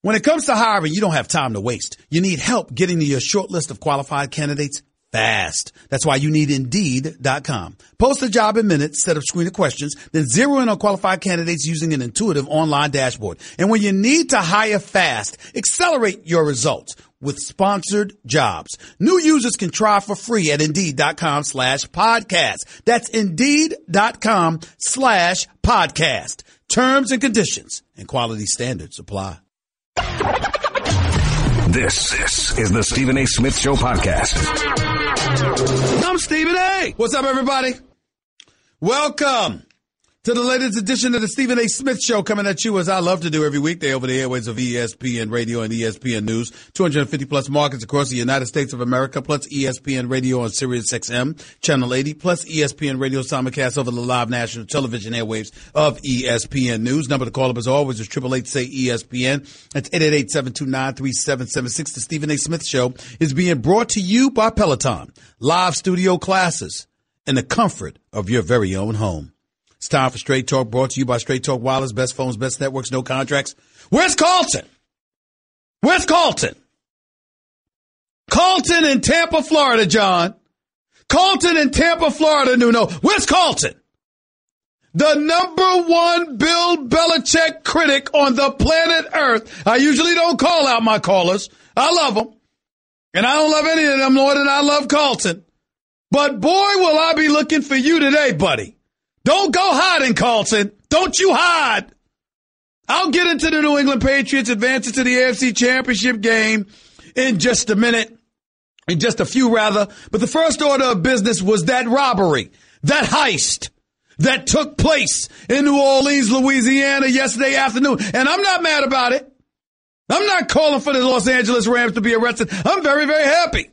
When it comes to hiring, you don't have time to waste. You need help getting to your short list of qualified candidates fast. That's why you need Indeed.com. Post a job in minutes, set up screening questions, then zero in on qualified candidates using an intuitive online dashboard. And when you need to hire fast, accelerate your results with sponsored jobs. New users can try for free at Indeed.com/podcast. That's Indeed.com/podcast. Terms and conditions and quality standards apply. This is the Stephen A. Smith Show podcast. I'm Stephen A. What's up, everybody? Welcome to the latest edition of the Stephen A. Smith Show, coming at you as I love to do every weekday over the airways of ESPN Radio and ESPN News. 250 plus markets across the United States of America, plus ESPN Radio on Sirius XM, Channel 80, plus ESPN Radio simulcast over the live national television airwaves of ESPN News. Number to call up as always is 888-SAY-ESPN. That's 888-729-3776. The Stephen A. Smith Show is being brought to you by Peloton. Live studio classes in the comfort of your very own home. It's time for Straight Talk, brought to you by Straight Talk Wireless, best phones, best networks, no contracts. Where's Carlton? Where's Carlton? Carlton in Tampa, Florida, John. Carlton in Tampa, Florida, Nuno. Where's Carlton? The number one Bill Belichick critic on the planet Earth. I usually don't call out my callers. I love them. And I don't love any of them more than I love Carlton. But boy, will I be looking for you today, buddy. Don't go hiding, Carlton. Don't you hide. I'll get into the New England Patriots advances to the AFC Championship game in just a minute. In just a few, rather. But the first order of business was that robbery, that heist that took place in New Orleans, Louisiana yesterday afternoon. And I'm not mad about it. I'm not calling for the Los Angeles Rams to be arrested. I'm very, very happy.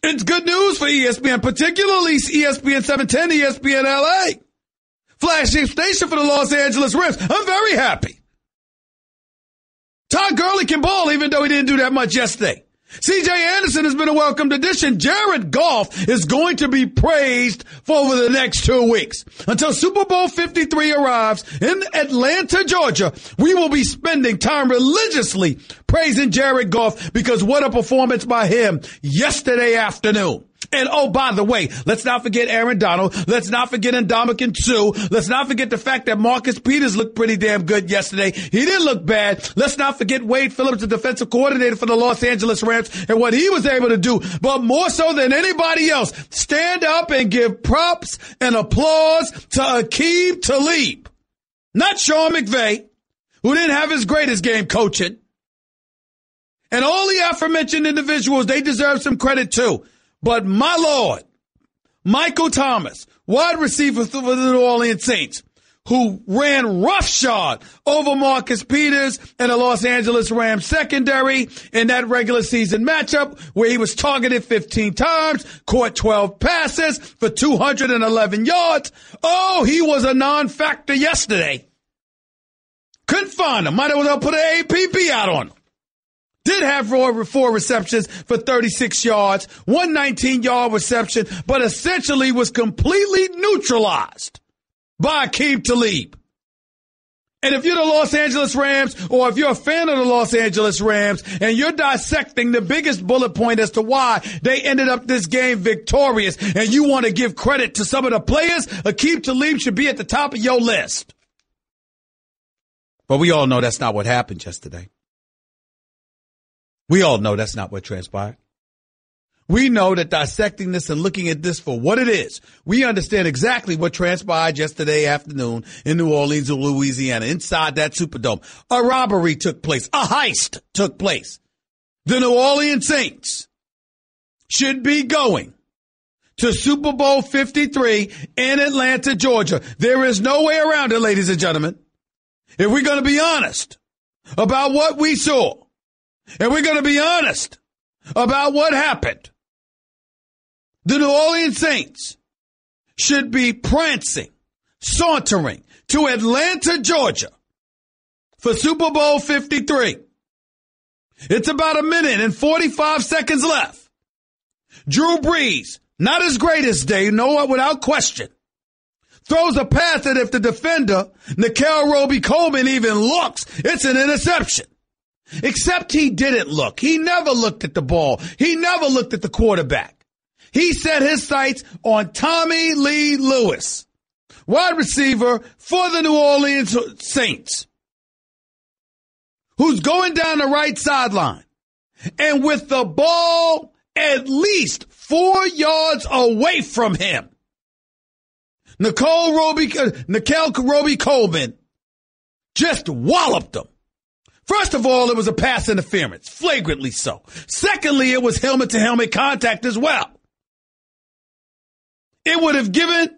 It's good news for ESPN, particularly ESPN 710, ESPN LA. Flagship station for the Los Angeles Rams. I'm very happy. Todd Gurley can ball, even though he didn't do that much yesterday. C.J. Anderson has been a welcomed addition. Jared Goff is going to be praised for over the next 2 weeks. Until Super Bowl 53 arrives in Atlanta, Georgia, we will be spending time religiously praising Jared Goff, because what a performance by him yesterday afternoon. And oh, by the way, let's not forget Aaron Donald. Let's not forget Ndamukong Suh. Let's not forget the fact that Marcus Peters looked pretty damn good yesterday. He didn't look bad. Let's not forget Wade Phillips, the defensive coordinator for the Los Angeles Rams, and what he was able to do. But more so than anybody else, stand up and give props and applause to Aqib Talib. Not Sean McVay, who didn't have his greatest game coaching. And all the aforementioned individuals, they deserve some credit too. But my Lord, Michael Thomas, wide receiver for the New Orleans Saints, who ran roughshod over Marcus Peters and the Los Angeles Rams secondary in that regular season matchup where he was targeted 15 times, caught 12 passes for 211 yards. Oh, he was a non-factor yesterday. Couldn't find him. Might as well put an APB out on him. Did have 4 receptions for 36 yards, 119-yard reception, but essentially was completely neutralized by Aqib Talib. And if you're the Los Angeles Rams, or if you're a fan of the Los Angeles Rams, and you're dissecting the biggest bullet point as to why they ended up this game victorious, and you want to give credit to some of the players, Aqib Talib should be at the top of your list. But we all know that's not what happened yesterday. We all know that's not what transpired. We know that dissecting this and looking at this for what it is, we understand exactly what transpired yesterday afternoon in New Orleans, Louisiana, inside that Superdome. A robbery took place. A heist took place. The New Orleans Saints should be going to Super Bowl 53 in Atlanta, Georgia. There is no way around it, ladies and gentlemen. If we're going to be honest about what we saw, and we're going to be honest about what happened, the New Orleans Saints should be prancing, sauntering to Atlanta, Georgia for Super Bowl 53. It's about a minute and 45 seconds left. Drew Brees, not his greatest day, no, without question, throws a pass that if the defender, Nickell Roby-Coleman, even looks, it's an interception. Except he didn't look. He never looked at the ball. He never looked at the quarterback. He set his sights on Tommy Lee Lewis, wide receiver for the New Orleans Saints, who's going down the right sideline. And with the ball at least 4 yards away from him, Nicole Roby Coleman just walloped him. First of all, it was a pass interference, flagrantly so. Secondly, it was helmet-to-helmet contact as well. It would have given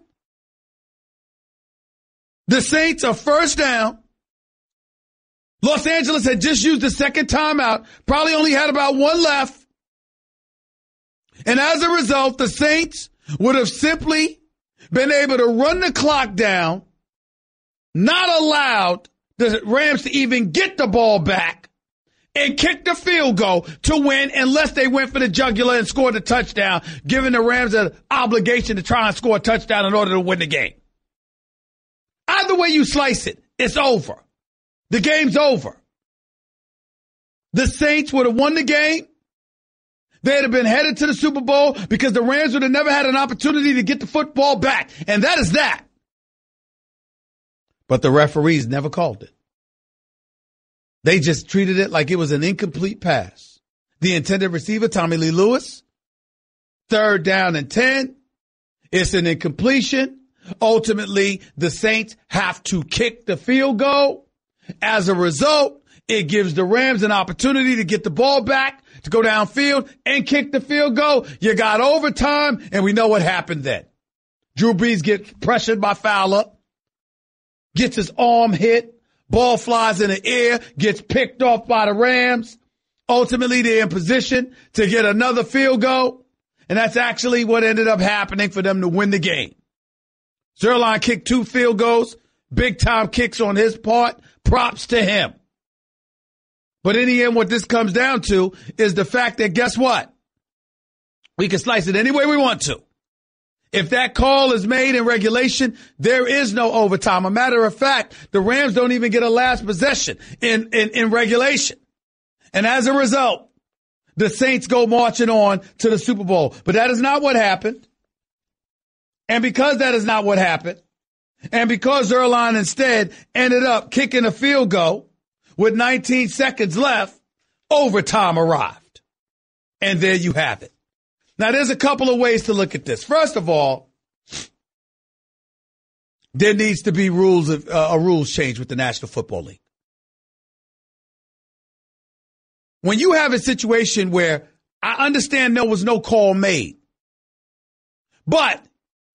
the Saints a first down. Los Angeles had just used the second timeout, probably only had about one left. And as a result, the Saints would have simply been able to run the clock down, not allowed the Rams to even get the ball back, and kick the field goal to win unless they went for the jugular and scored a touchdown, giving the Rams an obligation to try and score a touchdown in order to win the game. Either way you slice it, it's over. The game's over. The Saints would have won the game. They'd have been headed to the Super Bowl because the Rams would have never had an opportunity to get the football back. And that is that. But the referees never called it. They just treated it like it was an incomplete pass. The intended receiver, Tommy Lee Lewis, 3rd down and 10. It's an incompletion. Ultimately, the Saints have to kick the field goal. As a result, it gives the Rams an opportunity to get the ball back, to go downfield and kick the field goal. You got overtime, and we know what happened then. Drew Brees gets pressured by Fowler, gets his arm hit, ball flies in the air, gets picked off by the Rams. Ultimately, they're in position to get another field goal, and that's actually what ended up happening for them to win the game. Zerline kicked 2 field goals, big-time kicks on his part. Props to him. But in the end, what this comes down to is the fact that, guess what? We can slice it any way we want to. If that call is made in regulation, there is no overtime. A matter of fact, the Rams don't even get a last possession in regulation. And as a result, the Saints go marching on to the Super Bowl. But that is not what happened. And because that is not what happened, and because Zerline instead ended up kicking a field goal with 19 seconds left, overtime arrived. And there you have it. Now, there's a couple of ways to look at this. First of all, there needs to be a rules change with the National Football League. When you have a situation where I understand there was no call made, but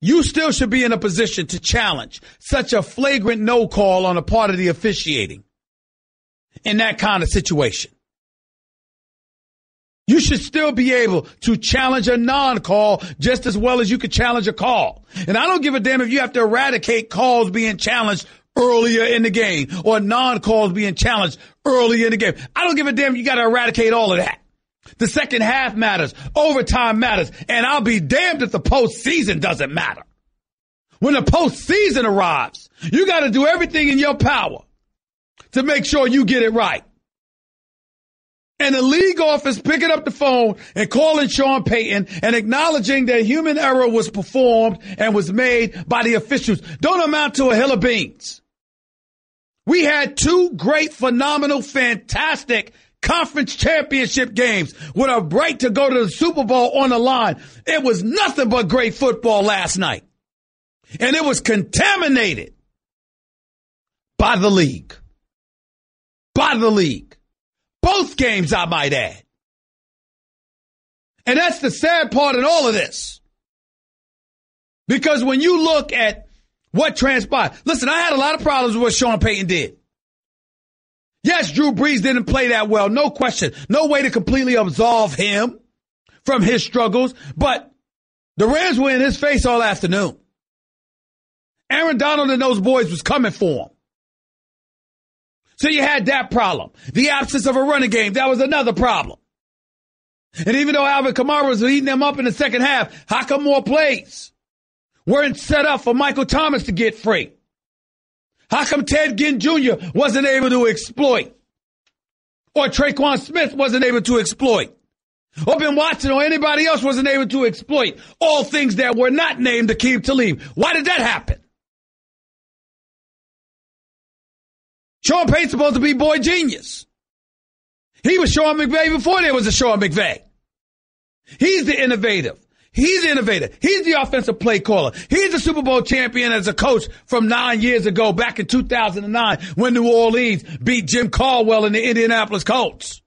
you still should be in a position to challenge such a flagrant no call on the part of the officiating in that kind of situation. You should still be able to challenge a non-call just as well as you could challenge a call. And I don't give a damn if you have to eradicate calls being challenged earlier in the game or non-calls being challenged earlier in the game. I don't give a damn if you got to eradicate all of that. The second half matters. Overtime matters. And I'll be damned if the postseason doesn't matter. When the postseason arrives, you got to do everything in your power to make sure you get it right. And the league office picking up the phone and calling Sean Payton and acknowledging that human error was performed and was made by the officials don't amount to a hill of beans. We had 2 great, phenomenal, fantastic conference championship games with a right to go to the Super Bowl on the line. It was nothing but great football last night. And it was contaminated by the league. By the league. Both games, I might add. And that's the sad part in all of this. Because when you look at what transpired, listen, I had a lot of problems with what Sean Payton did. Yes, Drew Brees didn't play that well, no question. No way to completely absolve him from his struggles, but the Rams were in his face all afternoon. Aaron Donald and those boys was coming for him. So you had that problem. The absence of a running game, that was another problem. And even though Alvin Kamara was eating them up in the second half, how come more plays weren't set up for Michael Thomas to get free? How come Ted Ginn Jr. wasn't able to exploit or Traquan Smith wasn't able to exploit, or Ben Watson or anybody else wasn't able to exploit all things that were not named Aqib Talib. Why did that happen? Sean Payton's supposed to be boy genius. He was Sean McVay before there was a Sean McVay. He's the innovative. He's the innovator. He's the offensive play caller. He's the Super Bowl champion as a coach from 9 years ago, back in 2009, when New Orleans beat Jim Caldwell and the Indianapolis Colts.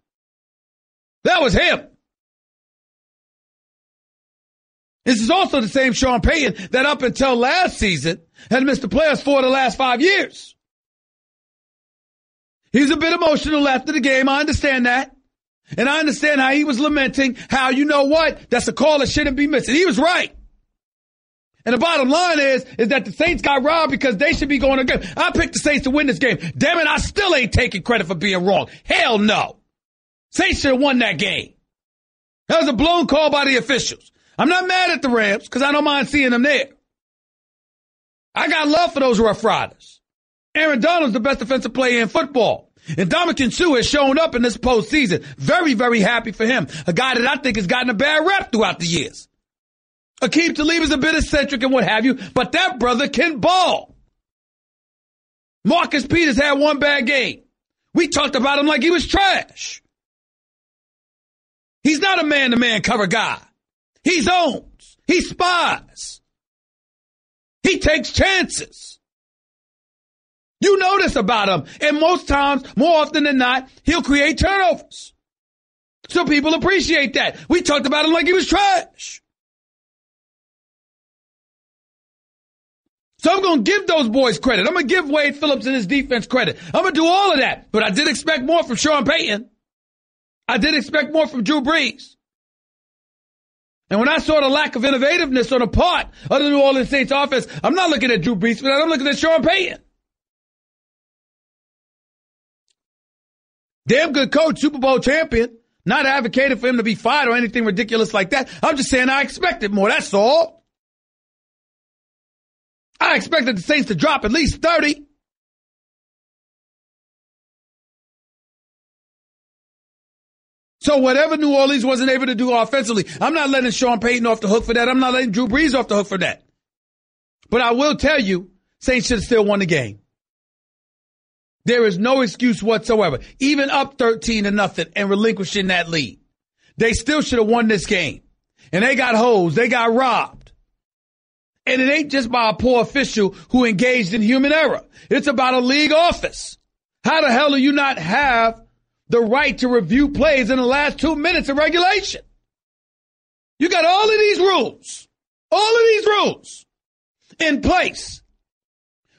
That was him. This is also the same Sean Payton that up until last season had missed the playoffs for the last 5 years. He's a bit emotional after the game. I understand that. And I understand how he was lamenting how, you know what, that's a call that shouldn't be missing. He was right. And the bottom line is that the Saints got robbed because they should be going again. I picked the Saints to win this game. Damn it, I still ain't taking credit for being wrong. Hell no. Saints should have won that game. That was a blown call by the officials. I'm not mad at the Rams because I don't mind seeing them there. I got love for those Rough Riders. Aaron Donald's the best defensive player in football. And Ndamukong Suh has shown up in this postseason. Very, very happy for him. A guy that I think has gotten a bad rep throughout the years. Aqib Talib is a bit eccentric and what have you, but that brother can ball. Marcus Peters had one bad game. We talked about him like he was trash. He's not a man-to-man cover guy. He zones. He spies. He takes chances. You know this about him. And most times, more often than not, he'll create turnovers. So people appreciate that. We talked about him like he was trash. So I'm going to give those boys credit. I'm going to give Wade Phillips and his defense credit. I'm going to do all of that. But I did expect more from Sean Payton. I did expect more from Drew Brees. And when I saw the lack of innovativeness on the part of the New Orleans Saints offense, I'm not looking at Drew Brees for that. I'm looking at Sean Payton. Damn good coach, Super Bowl champion. Not advocating for him to be fired or anything ridiculous like that. I'm just saying I expected more, that's all. I expected the Saints to drop at least 30. So whatever New Orleans wasn't able to do offensively, I'm not letting Sean Payton off the hook for that. I'm not letting Drew Brees off the hook for that. But I will tell you, Saints should have still won the game. There is no excuse whatsoever. Even up 13-0 and relinquishing that lead. They still should have won this game. And they got hosed. They got robbed. And it ain't just by a poor official who engaged in human error. It's about a league office. How the hell do you not have the right to review plays in the last 2 minutes of regulation? You got all of these rules in place.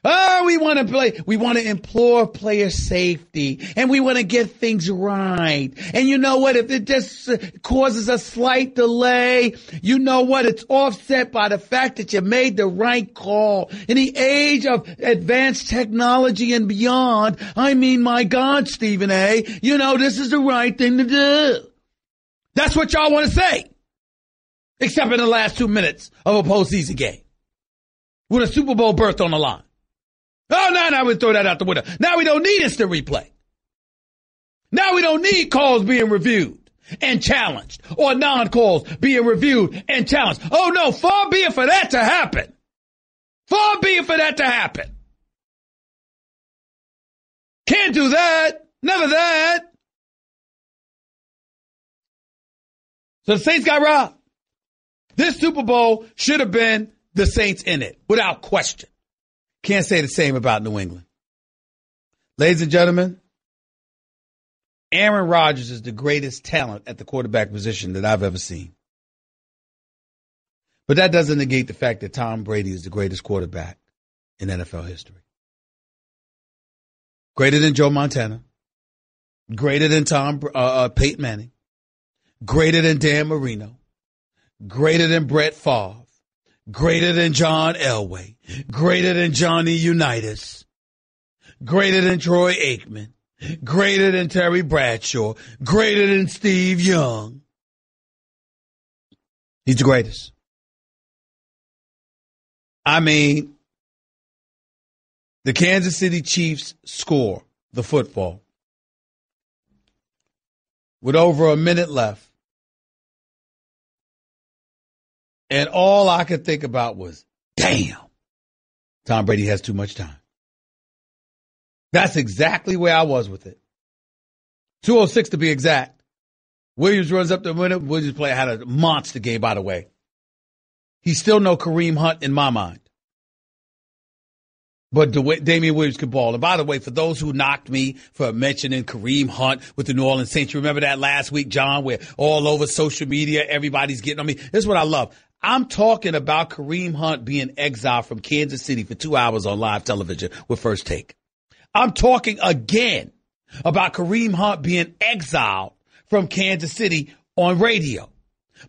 Oh, we want to implore player safety, and we want to get things right. And you know what? If it just causes a slight delay, you know what? It's offset by the fact that you made the right call. In the age of advanced technology and beyond, I mean, my God, Stephen A., you know, this is the right thing to do. That's what y'all want to say. Except in the last 2 minutes of a postseason game with a Super Bowl berth on the line. Oh, now we throw that out the window. Now we don't need instant replay. Now we don't need calls being reviewed and challenged or non-calls being reviewed and challenged. Oh, no, far be it for that to happen. Far be it for that to happen. Can't do that. None of that. So the Saints got robbed. This Super Bowl should have been the Saints in it, without question. Can't say the same about New England. Ladies and gentlemen, Aaron Rodgers is the greatest talent at the quarterback position that I've ever seen. But that doesn't negate the fact that Tom Brady is the greatest quarterback in NFL history. Greater than Joe Montana. Greater than Peyton Manning. Greater than Dan Marino. Greater than Brett Favre. Greater than John Elway. Greater than Johnny Unitas. Greater than Troy Aikman. Greater than Terry Bradshaw. Greater than Steve Young. He's the greatest. I mean, the Kansas City Chiefs score the football. with over a minute left. And all I could think about was, damn, Tom Brady has too much time. That's exactly where I was with it. 2:06 to be exact. Williams runs up the winner. Williams player had a monster game, by the way. He's still no Kareem Hunt in my mind. But Damien Williams can ball. And by the way, for those who knocked me for mentioning Kareem Hunt with the New Orleans Saints, you remember that last week, John, where all over social media, everybody's getting on me. This is what I love. I'm talking about Kareem Hunt being exiled from Kansas City for 2 hours on live television with First Take. I'm talking again about Kareem Hunt being exiled from Kansas City on radio.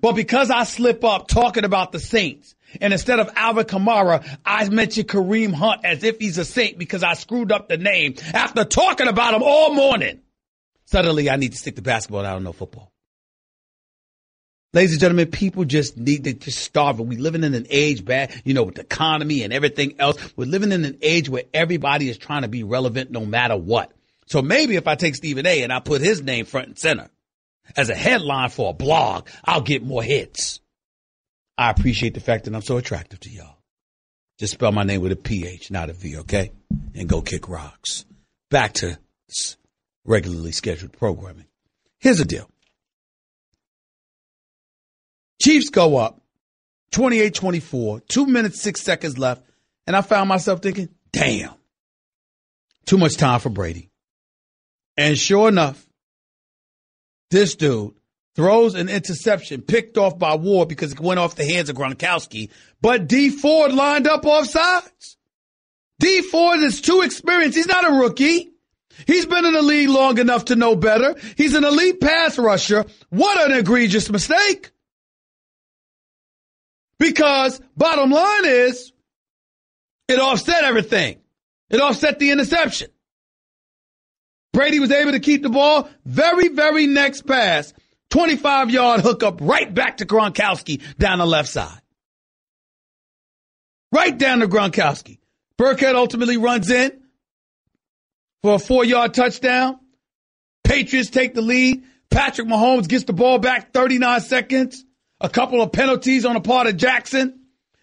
But because I slip up talking about the Saints, and instead of Alvin Kamara, I mentioned Kareem Hunt as if he's a Saint because I screwed up the name after talking about him all morning. Suddenly, I need to stick to basketball and I don't know football. Ladies and gentlemen, people just need to just starve. We're living in an age with the economy and everything else. We're living in an age where everybody is trying to be relevant no matter what. So maybe if I take Stephen A. and I put his name front and center as a headline for a blog, I'll get more hits. I appreciate the fact that I'm so attractive to y'all. Just spell my name with a PH, not a V, okay? And go kick rocks. Back to regularly scheduled programming. Here's the deal. Chiefs go up 28-24, 2 minutes, 6 seconds left, and I found myself thinking, damn, too much time for Brady. And sure enough, this dude throws an interception picked off by Ward because it went off the hands of Gronkowski, but D Ford lined up off sides. D Ford is too experienced. He's not a rookie. He's been in the league long enough to know better. He's an elite pass rusher. What an egregious mistake. Because bottom line is, it offset everything. It offset the interception. Brady was able to keep the ball. Very, very next pass, 25-yard hookup right back to Gronkowski down the left side. Right down to Gronkowski. Burkhead ultimately runs in for a 4-yard touchdown. Patriots take the lead. Patrick Mahomes gets the ball back 39 seconds. A couple of penalties on the part of Jackson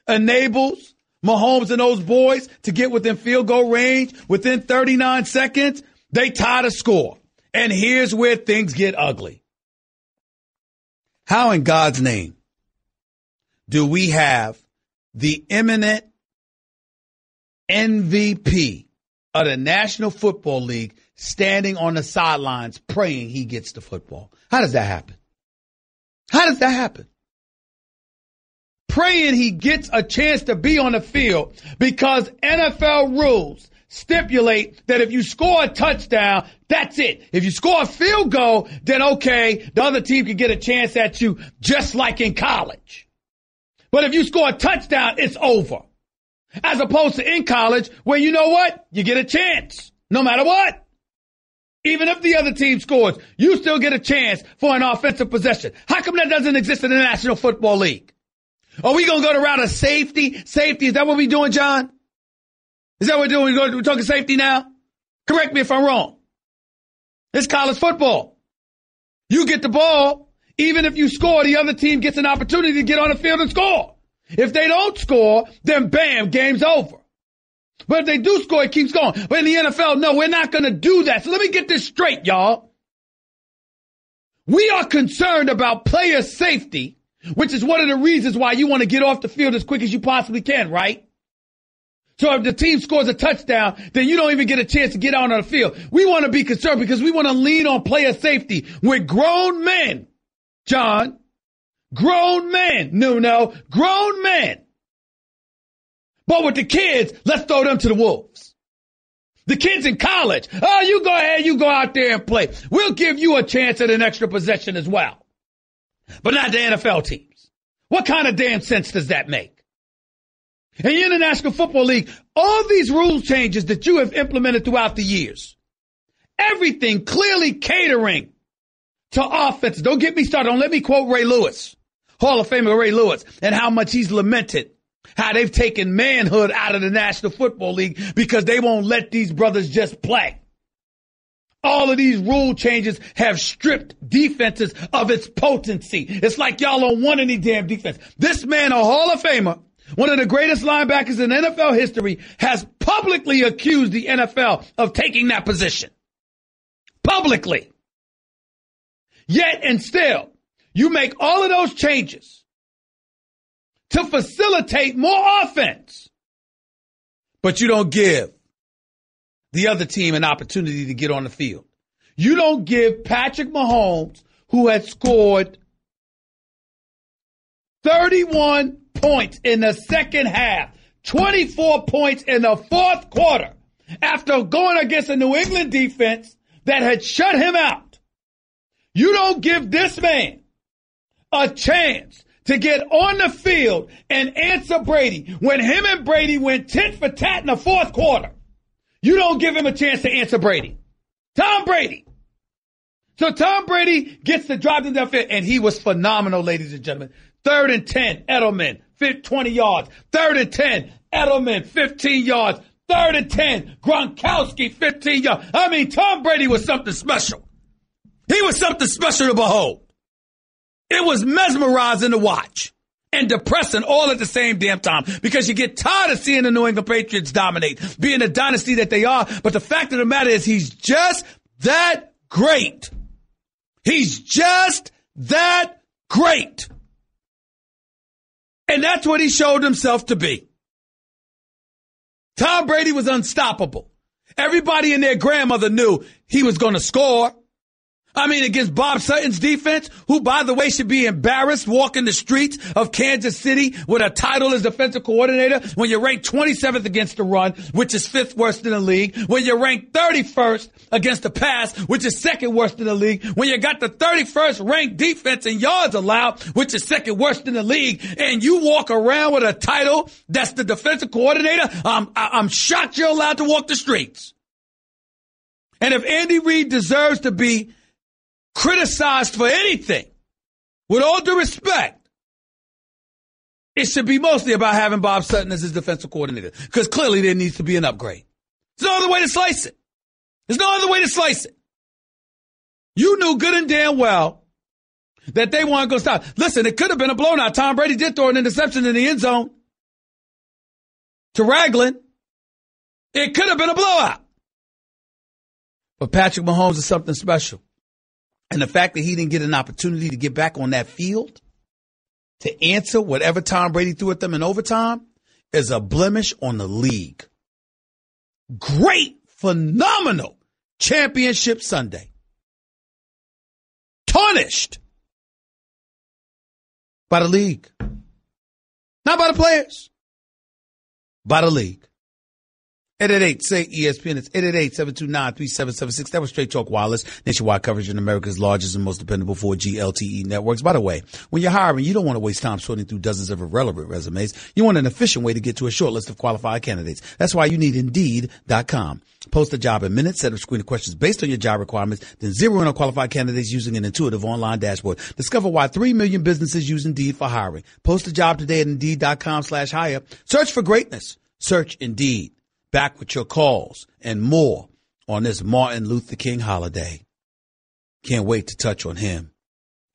enables Mahomes and those boys to get within field goal range within 39 seconds. They tie the score. And here's where things get ugly. How in God's name do we have the eminent MVP of the National Football League standing on the sidelines praying he gets the football? How does that happen? How does that happen? Praying he gets a chance to be on the field because NFL rules stipulate that if you score a touchdown, that's it. If you score a field goal, then okay, the other team can get a chance at you just like in college. But if you score a touchdown, it's over. As opposed to in college where you know what? You get a chance no matter what. Even if the other team scores, you still get a chance for an offensive possession. How come that doesn't exist in the National Football League? Are we going to go the route of safety? Safety, is that what we're doing, John? Is that what we're doing? We're talking safety now? Correct me if I'm wrong. It's college football. You get the ball. Even if you score, the other team gets an opportunity to get on the field and score. If they don't score, then bam, game's over. But if they do score, it keeps going. But in the NFL, no, we're not going to do that. So let me get this straight, y'all. We are concerned about player safety, which is one of the reasons why you want to get off the field as quick as you possibly can, right? So if the team scores a touchdown, then you don't even get a chance to get out on the field. We want to be concerned because we want to lean on player safety with grown men, John. Grown men. No, grown men. But with the kids, let's throw them to the wolves. The kids in college, oh, you go ahead, you go out there and play. We'll give you a chance at an extra possession as well. But not the NFL teams. What kind of damn sense does that make? In the International Football League, all these rule changes that you have implemented throughout the years, everything clearly catering to offense. Don't get me started. Don't let me quote Ray Lewis, Hall of Famer Ray Lewis, and how much he's lamented how they've taken manhood out of the National Football League because they won't let these brothers just play. all of these rule changes have stripped defenses of its potency. It's like y'all don't want any damn defense. This man, a Hall of Famer, one of the greatest linebackers in NFL history, has publicly accused the NFL of taking that position. Publicly. Yet and still, you make all of those changes to facilitate more offense, but you don't give the other team an opportunity to get on the field. You don't give Patrick Mahomes, who had scored 31 points in the second half, 24 points in the fourth quarter, after going against a New England defense that had shut him out. You don't give this man a chance to get on the field and answer Brady when him and Brady went tit for tat in the fourth quarter. You don't give him a chance to answer Brady. Tom Brady. So Tom Brady gets the drive to the field, and he was phenomenal, ladies and gentlemen. 3rd and 10, Edelman, 20 yards. 3rd and 10, Edelman, 15 yards. 3rd and 10, Gronkowski, 15 yards. I mean, Tom Brady was something special. He was something special to behold. It was mesmerizing to watch and depressing all at the same damn time because you get tired of seeing the New England Patriots dominate, being the dynasty that they are. But the fact of the matter is he's just that great. He's just that great. And that's what he showed himself to be. Tom Brady was unstoppable. Everybody and their grandmother knew he was going to score. I mean, against Bob Sutton's defense, who, by the way, should be embarrassed walking the streets of Kansas City with a title as defensive coordinator when you're ranked 27th against the run, which is 5th worst in the league, when you're ranked 31st against the pass, which is 2nd worst in the league, when you got the 31st ranked defense in yards allowed, which is 2nd worst in the league, and you walk around with a title that's the defensive coordinator, I'm shocked you're allowed to walk the streets. And if Andy Reid deserves to be criticized for anything, with all due respect, it should be mostly about having Bob Sutton as his defensive coordinator, because clearly there needs to be an upgrade. There's no other way to slice it. There's no other way to slice it. You knew good and damn well that they weren't going to stop. Listen, it could have been a blowout. Tom Brady did throw an interception in the end zone to Ragland. It could have been a blowout. But Patrick Mahomes is something special. And the fact that he didn't get an opportunity to get back on that field to answer whatever Tom Brady threw at them in overtime is a blemish on the league. Great, phenomenal championship Sunday. Tarnished by the league. Not by the players. By the league. 888-SAY-ESPN. It's 888-729-3776. That was Straight Talk Wireless. Nationwide coverage in America's largest and most dependable 4G LTE networks. By the way, when you're hiring, you don't want to waste time sorting through dozens of irrelevant resumes. You want an efficient way to get to a short list of qualified candidates. That's why you need Indeed.com. Post a job in minutes, set up screening questions based on your job requirements, then zero in on qualified candidates using an intuitive online dashboard. Discover why 3 million businesses use Indeed for hiring. Post a job today at Indeed.com/hire. Search for greatness. Search Indeed. Back with your calls and more on this Martin Luther King holiday. Can't wait to touch on him,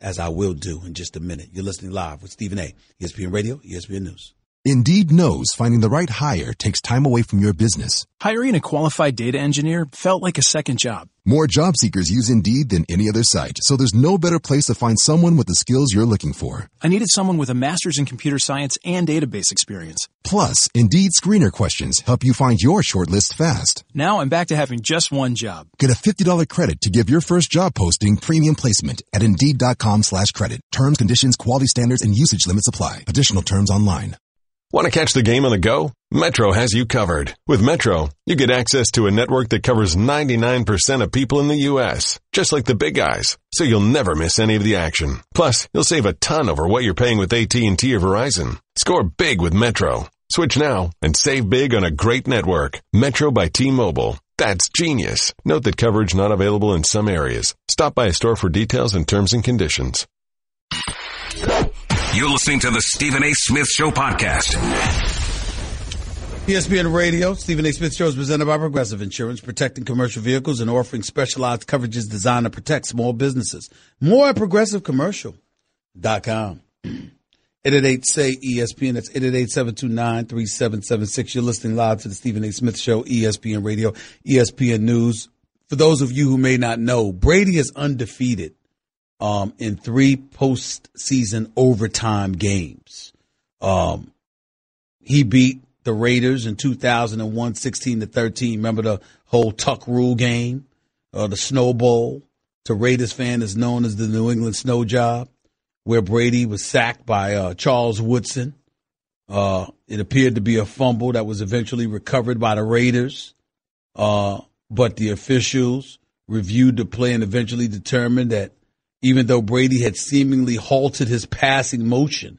as I will do in just a minute. You're listening live with Stephen A. ESPN Radio, ESPN News. Indeed knows finding the right hire takes time away from your business. Hiring a qualified data engineer felt like a second job. More job seekers use Indeed than any other site, so there's no better place to find someone with the skills you're looking for. I needed someone with a master's in computer science and database experience. Plus, Indeed screener questions help you find your shortlist fast. Now I'm back to having just one job. Get a $50 credit to give your first job posting premium placement at Indeed.com/credit. Terms, conditions, quality standards, and usage limits apply. Additional terms online. Want to catch the game on the go? Metro has you covered. With Metro, you get access to a network that covers 99% of people in the U.S., just like the big guys, so you'll never miss any of the action. Plus, you'll save a ton over what you're paying with AT&T or Verizon. Score big with Metro. Switch now and save big on a great network. Metro by T-Mobile. That's genius. Note that coverage not available in some areas. Stop by a store for details and terms and conditions. You're listening to the Stephen A. Smith Show podcast. ESPN Radio, Stephen A. Smith Show is presented by Progressive Insurance, protecting commercial vehicles and offering specialized coverages designed to protect small businesses. More at progressivecommercial.com. 888-SAY-ESPN. That's 888-729-3776. You're listening live to the Stephen A. Smith Show, ESPN Radio, ESPN News. For those of you who may not know, Brady is undefeated in 3 postseason overtime games. He beat the Raiders in 2001, 16-13. Remember the whole Tuck Rule game, the Snow Bowl? To Raiders fan is known as the New England Snow Job, where Brady was sacked by Charles Woodson. It appeared to be a fumble that was eventually recovered by the Raiders, but the officials reviewed the play and eventually determined that even though Brady had seemingly halted his passing motion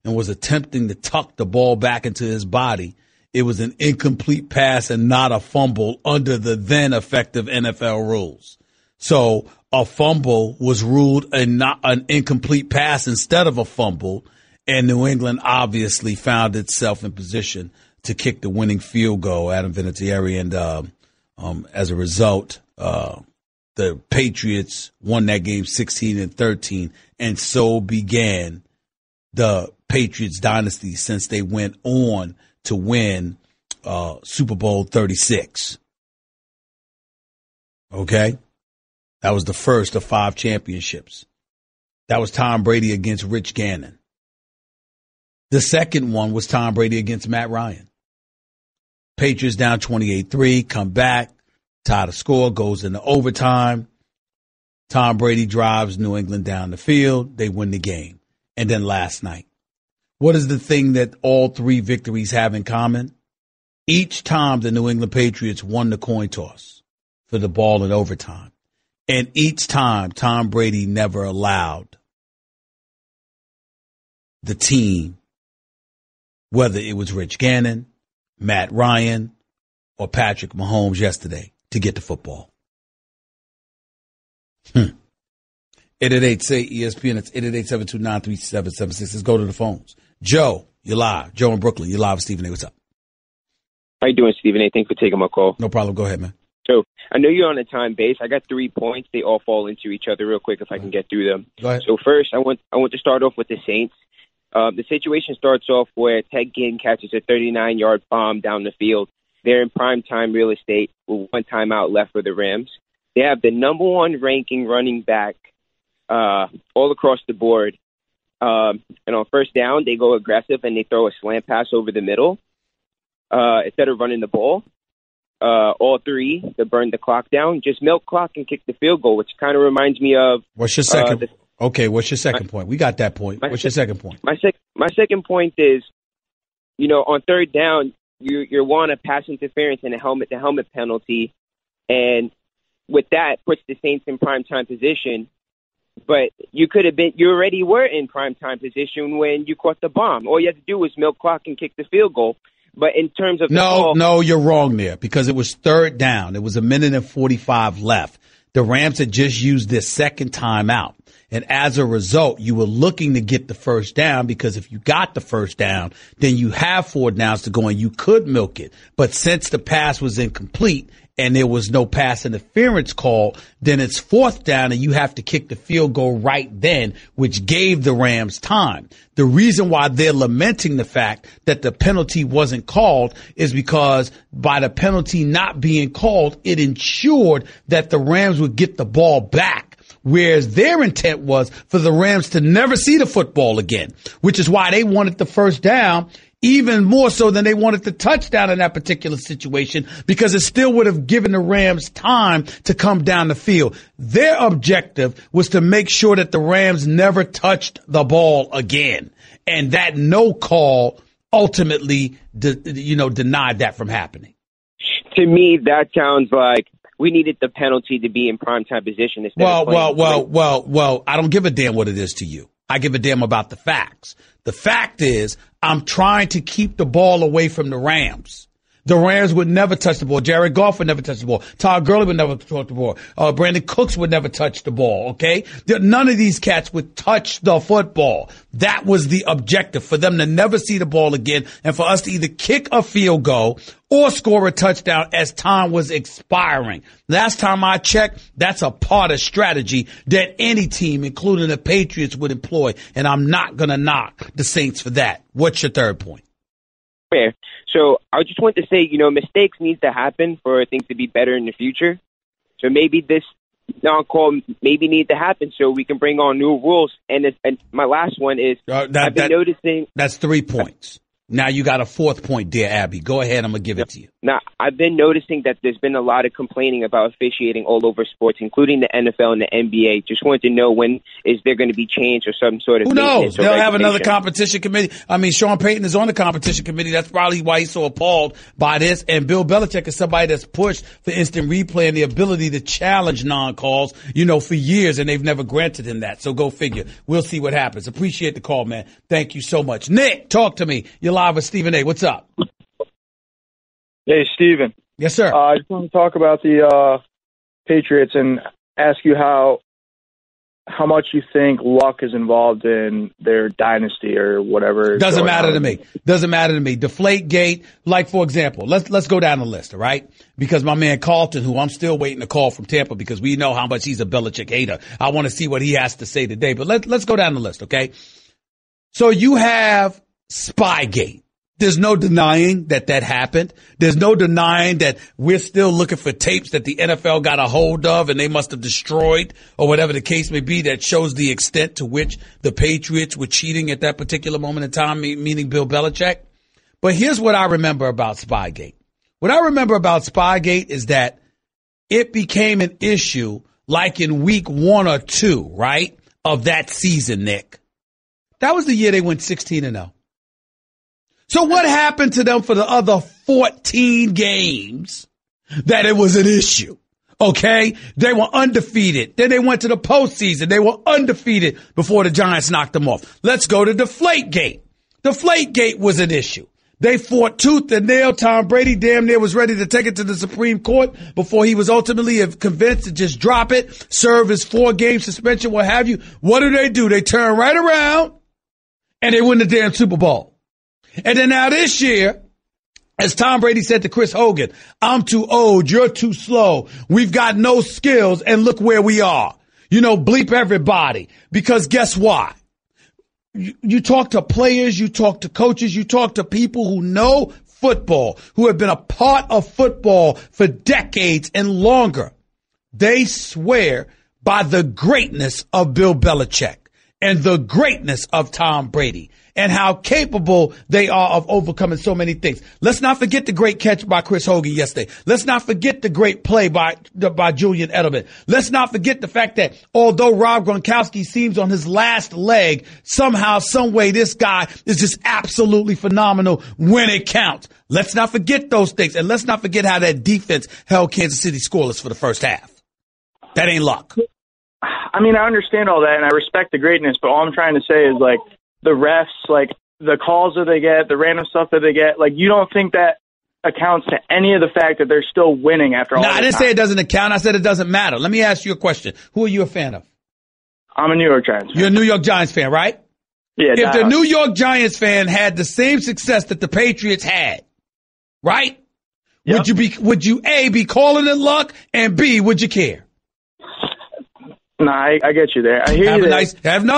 and was attempting to tuck the ball back into his body, it was an incomplete pass and not a fumble under the then effective NFL rules. So a fumble was ruled an incomplete pass instead of a fumble, and New England obviously found itself in position to kick the winning field goal, Adam Vinatieri, and as a result, the Patriots won that game 16-13, and so began the Patriots dynasty since they went on to win Super Bowl 36. Okay? That was the first of 5 championships. That was Tom Brady against Rich Gannon. The second one was Tom Brady against Matt Ryan. Patriots down 28-3, come back, tie the score, goes into overtime. Tom Brady drives New England down the field. They win the game. And then last night, what is the thing that all 3 victories have in common? Each time the New England Patriots won the coin toss for the ball in overtime. And each time Tom Brady never allowed the team, whether it was Rich Gannon, Matt Ryan, or Patrick Mahomes yesterday, to get the football. 888-SAY-ESPN. It's 888-729-3776. Let's go to the phones. Joe, you're live. Joe in Brooklyn, you're live with Stephen A. What's up? How you doing, Stephen A? Thanks for taking my call. No problem. Go ahead, man. So I know you're on a time base. I got 3 points. They all fall into each other real quick if I can get through them. Go ahead. So first, I want to start off with the Saints. The situation starts off where Ted Ginn catches a 39-yard bomb down the field. They're in prime-time real estate with 1 timeout left for the Rams. They have the number 1 ranking running back all across the board. And on first down, they go aggressive and they throw a slant pass over the middle instead of running the ball. All 3 to burn the clock down, just milk clock and kick the field goal, which kind of reminds me of. What's your second? What's your second point? We got that point. What's your second point? My second point is, on third down, you want a pass interference and a helmet penalty, and with that puts the Saints in primetime position. But you already were in primetime position when you caught the bomb. All you had to do was milk clock and kick the field goal. But in terms of No, you're wrong there, because it was third down. It was 1:45 left. The Rams had just used their second timeout. And as a result, you were looking to get the first down, because if you got the first down, then you have 4 downs to go and you could milk it. But since the pass was incomplete and there was no pass interference call, then it's 4th down and you have to kick the field goal right then, which gave the Rams time. The reason why they're lamenting the fact that the penalty wasn't called is because by the penalty not being called, it ensured that the Rams would get the ball back. Whereas their intent was for the Rams to never see the football again, which is why they wanted the first down even more so than they wanted the touchdown in that particular situation, because it still would have given the Rams time to come down the field. Their objective was to make sure that the Rams never touched the ball again. And that no call ultimately, denied that from happening. To me, that sounds like we needed the penalty to be in primetime position. Well, I don't give a damn what it is to you. I give a damn about the facts. The fact is, I'm trying to keep the ball away from the Rams, The Rams would never touch the ball. Jared Goff would never touch the ball. Todd Gurley would never touch the ball. Brandon Cooks would never touch the ball, okay? None of these cats would touch the football. That was the objective, for them to never see the ball again and for us to either kick a field goal or score a touchdown as time was expiring. Last time I checked, that's a part of strategy that any team, including the Patriots, would employ, and I'm not going to knock the Saints for that. What's your third point? Fair. So I just want to say, mistakes need to happen for things to be better in the future. So maybe this non-call maybe need to happen so we can bring on new rules. And my last one is I've been noticing. That's 3 points. Now you got a fourth point, dear Abby. Go ahead. I'm going to give it to you. Now, I've been noticing that there's been a lot of complaining about officiating all over sports, including the NFL and the NBA. Just wanted to know, when is there going to be change or some sort of... Who knows? They'll have another competition committee. I mean, Sean Payton is on the competition committee. That's probably why he's so appalled by this. And Bill Belichick is somebody that's pushed for instant replay and the ability to challenge non-calls, for years, and they've never granted him that. So go figure. We'll see what happens. Appreciate the call, man. Thank you so much. Nick, talk to me. You're live with Stephen A. What's up? Hey, Steven. Yes, sir. I just want to talk about the Patriots and ask you how much you think luck is involved in their dynasty or whatever. Doesn't matter to me. Doesn't matter to me. Deflategate, like, for example, let's go down the list, all right? Because my man Carlton, who I'm still waiting to call from Tampa because we know how much he's a Belichick hater. I want to see what he has to say today. But let's go down the list, okay? So you have Spygate. There's no denying that happened. There's no denying that we're still looking for tapes that the NFL got a hold of and they must have destroyed, or whatever the case may be, that shows the extent to which the Patriots were cheating at that particular moment in time, meaning Bill Belichick. But here's what I remember about Spygate. What I remember about Spygate is that it became an issue like in week 1 or 2, right, of that season, Nick. That was the year they went 16-0. So what happened to them for the other 14 games that it was an issue? Okay? They were undefeated. Then they went to the postseason. They were undefeated before the Giants knocked them off. Let's go to Deflategate. Deflategate was an issue. They fought tooth and nail. Tom Brady damn near was ready to take it to the Supreme Court before he was ultimately convinced to just drop it, serve his 4-game suspension, what have you. What do? They turn right around and they win the damn Super Bowl. And then now this year, as Tom Brady said to Chris Hogan, I'm too old, you're too slow, we've got no skills, and look where we are. Bleep everybody. Because guess what? You talk to players, you talk to coaches, you talk to people who know football, who have been a part of football for decades and longer. They swear by the greatness of Bill Belichick and the greatness of Tom Brady and how capable they are of overcoming so many things. Let's not forget the great catch by Chris Hogan yesterday. Let's not forget the great play by Julian Edelman. Let's not forget the fact that although Rob Gronkowski seems on his last leg, somehow, some way, this guy is just absolutely phenomenal when it counts. Let's not forget those things. And let's not forget how that defense held Kansas City scoreless for the first half. That ain't luck. I mean, I understand all that, and I respect the greatness, but all I'm trying to say is, like, the refs, like, the calls that they get, the random stuff that they get, like, you don't think that accounts to any of the fact that they're still winning after all this time? No, I didn't say it doesn't account. I said it doesn't matter. Let me ask you a question. Who are you a fan of? I'm a New York Giants fan. You're a New York Giants fan, right? Yeah. If the New York Giants fan had the same success that the Patriots had, right? Yep. Would you A, be calling it luck, and B, would you care? No, I get you there. I hear you there. Have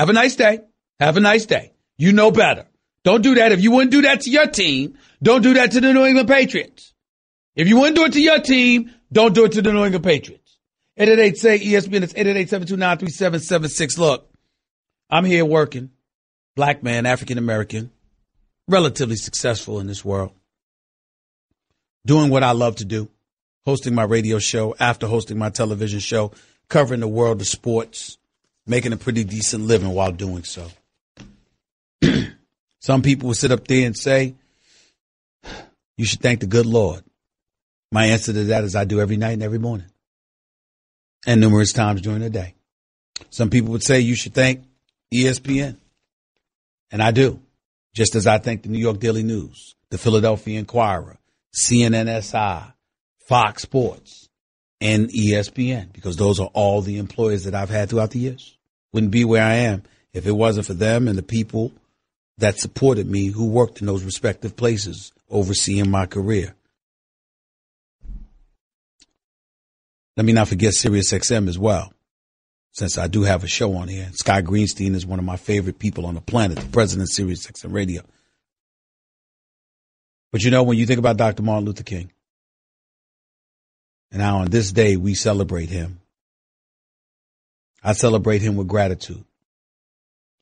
a nice day. Have a nice day. You know better. Don't do that. If you wouldn't do that to your team, don't do that to the New England Patriots. If you wouldn't do it to your team, don't do it to the New England Patriots. 888-SAY-ESPN. It's 888-729-3776. Look, I'm here working. Black man, African-American, relatively successful in this world. Doing what I love to do. Hosting my radio show after hosting my television show. Covering the world of sports. Making a pretty decent living while doing so. Some people will sit up there and say, you should thank the good Lord. My answer to that is I do every night and every morning. And numerous times during the day. Some people would say you should thank ESPN. And I do. Just as I thank the New York Daily News, the Philadelphia Inquirer, CNNSI, Fox Sports, and ESPN, because those are all the employers that I've had throughout the years. Wouldn't be where I am if it wasn't for them and the people that supported me who worked in those respective places overseeing my career. Let me not forget SiriusXM as well, since I do have a show on here. Sky Greenstein is one of my favorite people on the planet, the president of SiriusXM Radio. But you know, when you think about Dr. Martin Luther King, and how on this day we celebrate him, I celebrate him with gratitude.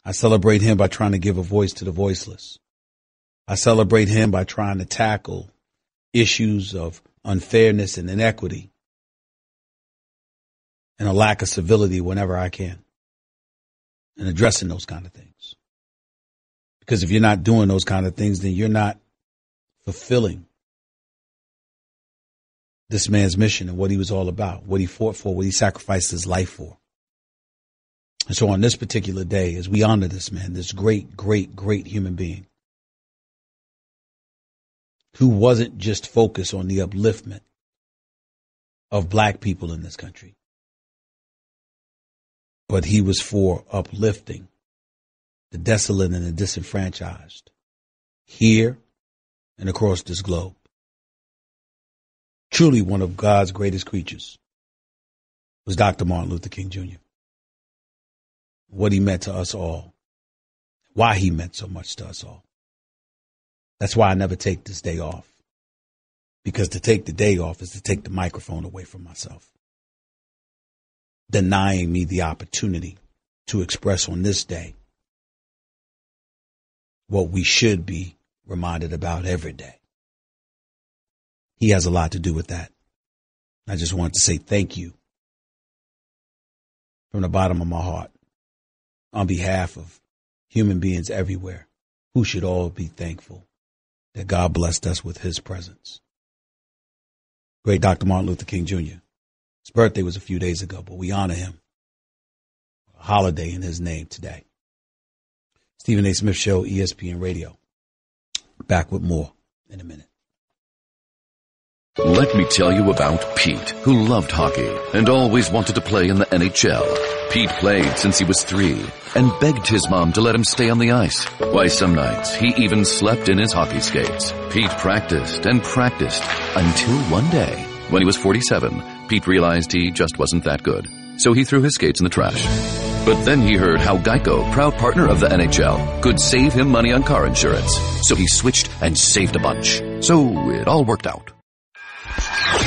I celebrate him by trying to give a voice to the voiceless. I celebrate him by trying to tackle issues of unfairness and inequity and a lack of civility whenever I can, and addressing those kind of things. Because if you're not doing those kind of things, then you're not fulfilling this man's mission and what he was all about, what he fought for, what he sacrificed his life for. And so on this particular day, as we honor this man, this great, great, great human being who wasn't just focused on the upliftment of black people in this country, but he was for uplifting the desolate and the disenfranchised here and across this globe. Truly one of God's greatest creatures was Dr. Martin Luther King Jr. What he meant to us all, why he meant so much to us all. That's why I never take this day off, because to take the day off is to take the microphone away from myself, denying me the opportunity to express on this day what we should be reminded about every day. He has a lot to do with that. I just wanted to say thank you from the bottom of my heart on behalf of human beings everywhere who should all be thankful that God blessed us with his presence. Great Dr. Martin Luther King Jr. His birthday was a few days ago, but we honor him. A holiday in his name today. Stephen A. Smith Show, ESPN Radio. Back with more in a minute. Let me tell you about Pete, who loved hockey and always wanted to play in the NHL. Pete played since he was 3 and begged his mom to let him stay on the ice. Why, some nights he even slept in his hockey skates. Pete practiced and practiced until one day, when he was 47, Pete realized he just wasn't that good. So he threw his skates in the trash. But then he heard how Geico, proud partner of the NHL, could save him money on car insurance. So he switched and saved a bunch. So it all worked out.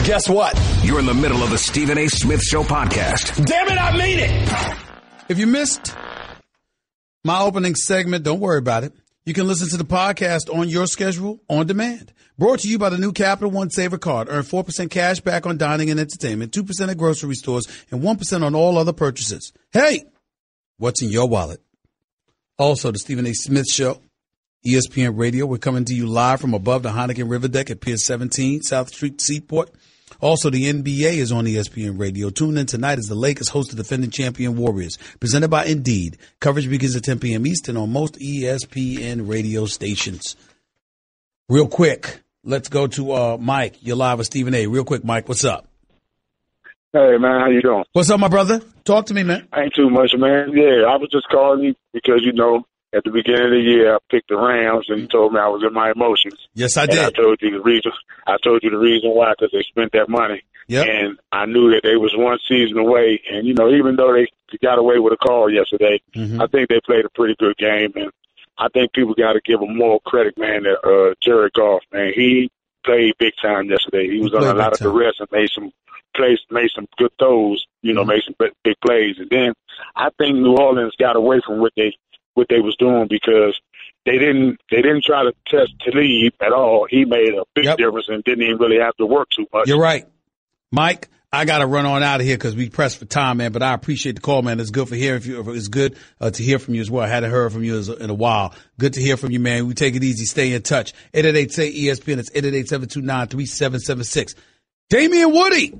Guess what? You're in the middle of the Stephen A. Smith Show podcast. Damn it, I mean it! If you missed my opening segment, don't worry about it. You can listen to the podcast on your schedule, on demand. Brought to you by the new Capital One Saver Card. Earn 4% cash back on dining and entertainment, 2% at grocery stores, and 1% on all other purchases. Hey, what's in your wallet? Also, the Stephen A. Smith Show, ESPN Radio. We're coming to you live from above the Heineken River Deck at Pier 17, South Street, Seaport. Also, the NBA is on ESPN Radio. Tune in tonight as the Lakers host the defending champion Warriors. Presented by Indeed. Coverage begins at 10 p.m. Eastern on most ESPN radio stations. Real quick, let's go to Mike. You're live with Stephen A. Real quick, Mike, what's up? Hey, man, how you doing? What's up, my brother? Talk to me, man. Ain't too much, man. Yeah, I was just calling you because, you know, at the beginning of the year, I picked the Rams, and you told me I was in my emotions. Yes, I did. And I told you the reason. I told you the reason why, because they spent that money. Yep. And I knew that they was one season away. And, you know, even though they got away with a call yesterday, I think they played a pretty good game. And I think people got to give them more credit, man, to Jared Goff, man. He played big time yesterday. He was on a lot of duress and made some good throws, you know, made some big plays. And then I think New Orleans got away from what they was doing because they didn't try to test Talib at all. He made a big difference and didn't even really have to work too much. You're right. Mike, I got to run on out of here because we pressed for time, man, but I appreciate the call, man. It's good for hearing from you. It's good to hear from you as well. I hadn't heard from you in a while. Good to hear from you, man. We take it easy. Stay in touch. 888-SAY-ESPN. It's 888-729-3776. Damien Woody,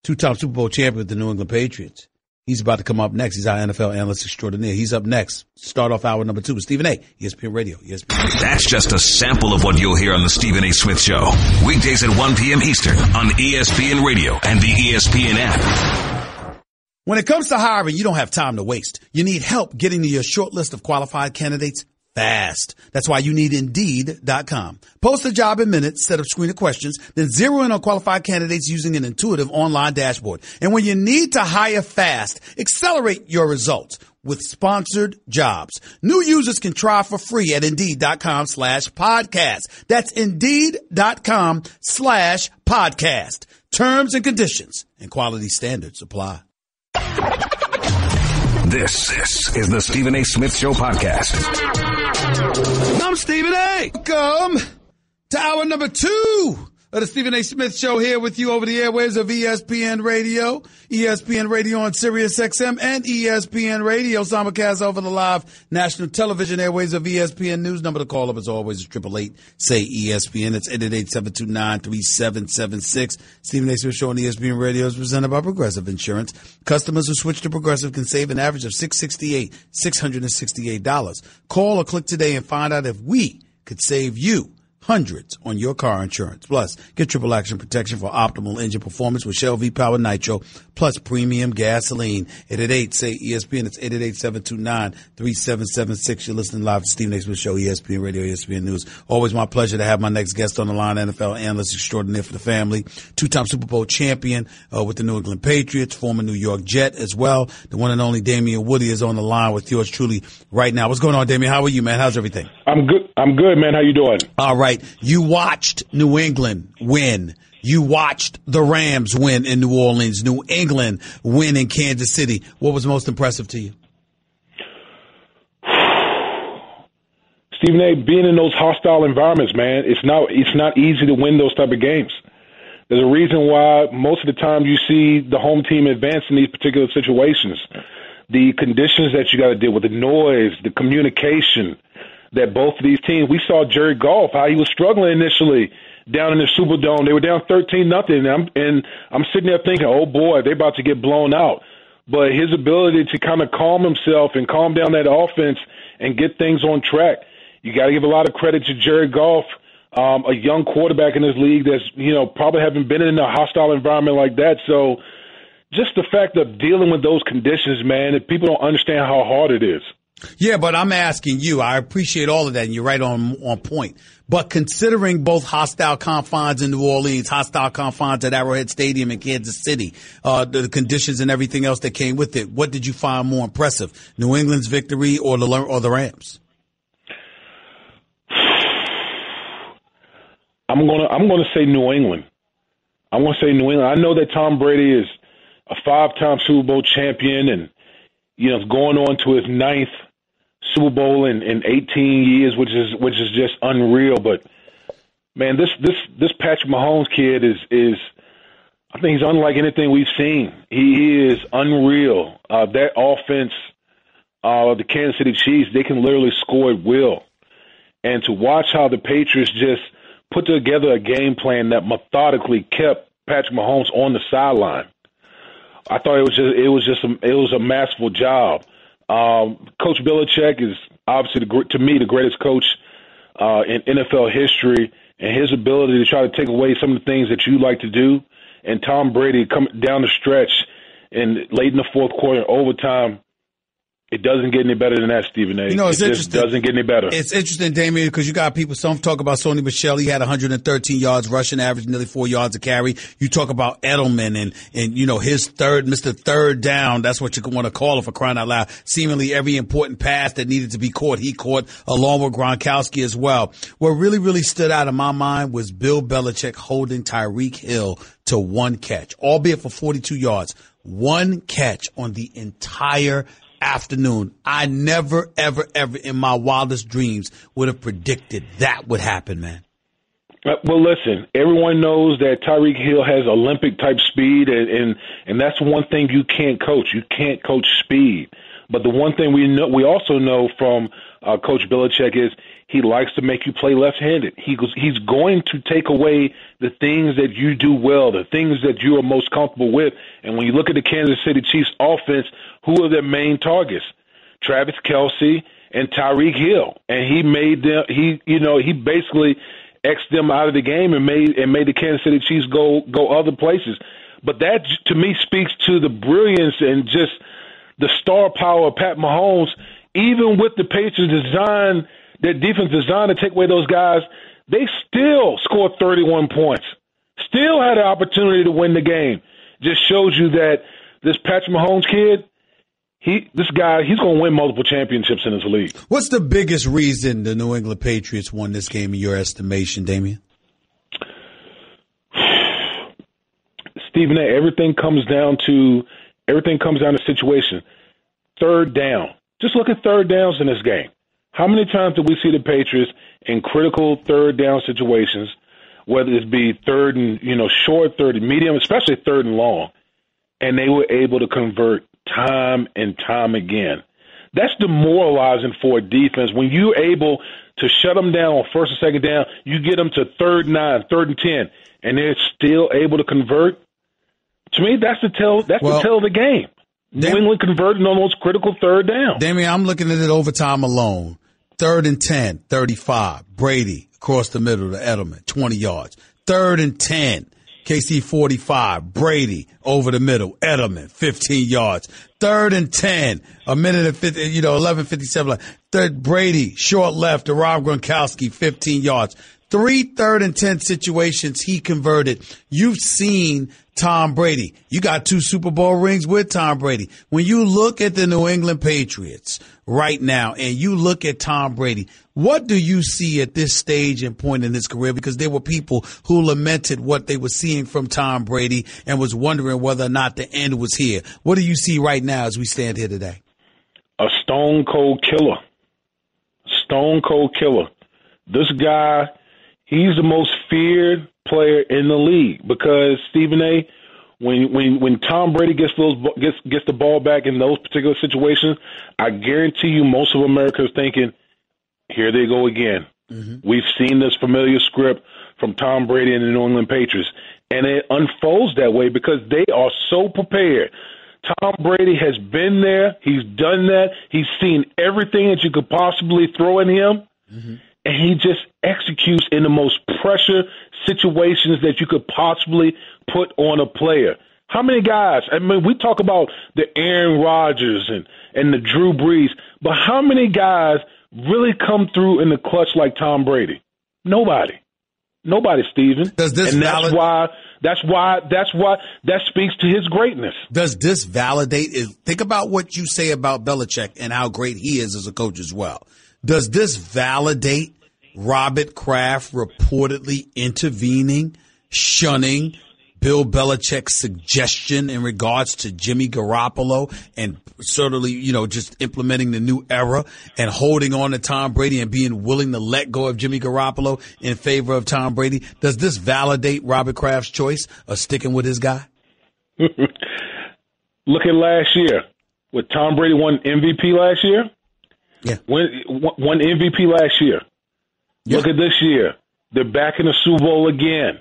2-time Super Bowl champion with the New England Patriots. He's about to come up next. He's our NFL analyst extraordinaire. He's up next. Start off hour number 2 with Stephen A. ESPN Radio. ESPN. That's just a sample of what you'll hear on the Stephen A. Smith Show. Weekdays at 1 p.m. Eastern on ESPN Radio and the ESPN app. When it comes to hiring, you don't have time to waste. You need help getting to your short list of qualified candidates fast. That's why you need Indeed.com. Post a job in minutes, set up screening questions, then zero in on qualified candidates using an intuitive online dashboard. And when you need to hire fast, accelerate your results with sponsored jobs. New users can try for free at Indeed.com/podcast. That's Indeed.com/podcast. Terms and conditions and quality standards apply. This is the Stephen A. Smith Show podcast. I'm Stephen A. Welcome to hour number 2 of the Stephen A. Smith Show, here with you over the airwaves of ESPN Radio on Sirius XM, and ESPN Radio simulcast over the live national television airwaves of ESPN News. Number to call up, as always, is 888-SAY-ESPN. It's 888-729-3776. Stephen A. Smith Show on ESPN Radio is presented by Progressive Insurance. Customers who switch to Progressive can save an average of $668. Call or click today and find out if we could save you hundreds on your car insurance. Plus, get triple action protection for optimal engine performance with Shell V-Power Nitro, plus premium gasoline. 888-SAY-ESPN. It's 888-729-3776. You're listening live to Stephen A. Smith Show, ESPN Radio, ESPN News. Always my pleasure to have my next guest on the line, NFL analyst extraordinaire for the family, two-time Super Bowl champion with the New England Patriots, former New York Jet as well. The one and only Damien Woody is on the line with yours truly right now. What's going on, Damien? How are you, man? How's everything? I'm good, man. How you doing? All right. You watched New England win. You watched the Rams win in New Orleans. New England win in Kansas City. What was most impressive to you? Stephen A., being in those hostile environments, man, it's not easy to win those type of games. There's a reason why most of the time you see the home team advance in these particular situations. The conditions that you got to deal with, the noise, the communication that both of these teams, we saw Jared Goff, how he was struggling initially down in the Superdome. They were down 13-0, and I'm sitting there thinking, oh boy, they're about to get blown out. But his ability to kind of calm himself and calm down that offense and get things on track, you got to give a lot of credit to Jared Goff, a young quarterback in this league that's, probably haven't been in a hostile environment like that. So just the fact of dealing with those conditions, man, if people don't understand how hard it is. Yeah, but I'm asking you. I appreciate all of that, and you're right on point. But considering both hostile confines in New Orleans, hostile confines at Arrowhead Stadium in Kansas City, the conditions and everything else that came with it, what did you find more impressive, New England's victory or the Rams? I'm gonna say New England. I'm gonna say New England. I know that Tom Brady is a 5-time Super Bowl champion, and is going on to his 9th Super Bowl in 18 years, which is just unreal. But man, this Patrick Mahomes kid is I think he's unlike anything we've seen. He is unreal. That offense, the Kansas City Chiefs, they can literally score at will. And to watch how the Patriots just put together a game plan that methodically kept Patrick Mahomes on the sideline, I thought it was a masterful job. Coach Belichick is obviously, to me, the greatest coach in NFL history, and his ability to try to take away some of the things that you like to do. And Tom Brady coming down the stretch and late in the fourth quarter, overtime. It doesn't get any better than that, Stephen A. It's it interesting. Just doesn't get any better. It's interesting, Damien, because you got people, some talk about Sony Michel. He had 113 yards rushing, average nearly 4 yards a carry. You talk about Edelman and his Mr. Third Down. That's what you want to call it, for crying out loud. Seemingly every important pass that needed to be caught, he caught, along with Gronkowski as well. What really, really stood out in my mind was Bill Belichick holding Tyreek Hill to one catch, albeit for 42 yards. One catch on the entire afternoon. I never, ever, ever in my wildest dreams would have predicted that would happen, man. Well, listen, everyone knows that Tyreek Hill has Olympic-type speed, and that's one thing you can't coach. You can't coach speed. But the one thing we also know from Coach Belichick is he likes to make you play left-handed. He's going to take away the things that you do well, the things that you are most comfortable with. And when you look at the Kansas City Chiefs offense, who are their main targets? Travis Kelce and Tyreek Hill. And he made them. He basically X'd them out of the game and made the Kansas City Chiefs go other places. But that, to me, speaks to the brilliance and just the star power of Pat Mahomes. Even with the Patriots their defense designed to take away those guys, they still scored 31 points. Still had an opportunity to win the game. Just shows you that this Patrick Mahomes kid, he's going to win multiple championships in this league. What's the biggest reason the New England Patriots won this game in your estimation, Damien? Stephen A., everything comes down to situation. Third down. Just look at third downs in this game. How many times did we see the Patriots in critical third down situations, whether it be third and short, third and medium, especially third and long, and they were able to convert time and time again? That's demoralizing for a defense. When you're able to shut them down on first and second down, you get them to 3rd and 9, 3rd and 10, and they're still able to convert. To me, that's the tell of the game. New England converting on those critical third down. Damien, I'm looking at it overtime alone. 3rd and 10, 35. Brady across the middle to Edelman, 20 yards. 3rd and 10, KC 45. Brady over the middle, Edelman, 15 yards. 3rd and 10, a minute and 50, 11:57. Third, Brady, short left to Rob Gronkowski, 15 yards. 3 3rd and 10 situations he converted. You've seen Tom Brady. You got 2 Super Bowl rings with Tom Brady. When you look at the New England Patriots right now and you look at Tom Brady, what do you see at this stage and point in his career? Because there were people who lamented what they were seeing from Tom Brady and was wondering whether or not the end was here. What do you see right now as we stand here today? A stone cold killer. Stone cold killer. This guy, he's the most feared player in the league because, Stephen A., when Tom Brady gets the ball back in those particular situations, I guarantee you most of America is thinking, here they go again. Mm-hmm. We've seen this familiar script from Tom Brady and the New England Patriots, and it unfolds that way because they are so prepared. Tom Brady has been there. He's done that. He's seen everything that you could possibly throw at him. Mm-hmm. And he just executes in the most pressure situations that you could possibly put on a player. How many guys? I mean, we talk about the Aaron Rodgers and the Drew Brees, but how many guys really come through in the clutch like Tom Brady? Nobody, Steven. Does this and that's why that speaks to his greatness. Does this validate? Think about what you say about Belichick and how great he is as a coach as well. Does this validate Robert Kraft reportedly intervening, shunning Bill Belichick's suggestion in regards to Jimmy Garoppolo and certainly, just implementing the new era and holding on to Tom Brady and being willing to let go of Jimmy Garoppolo in favor of Tom Brady? Does this validate Robert Kraft's choice of sticking with his guy? Look at last year. With Tom Brady won MVP last year? Yeah. Won MVP last year. Yeah. Look at this year. They're back in the Super Bowl again.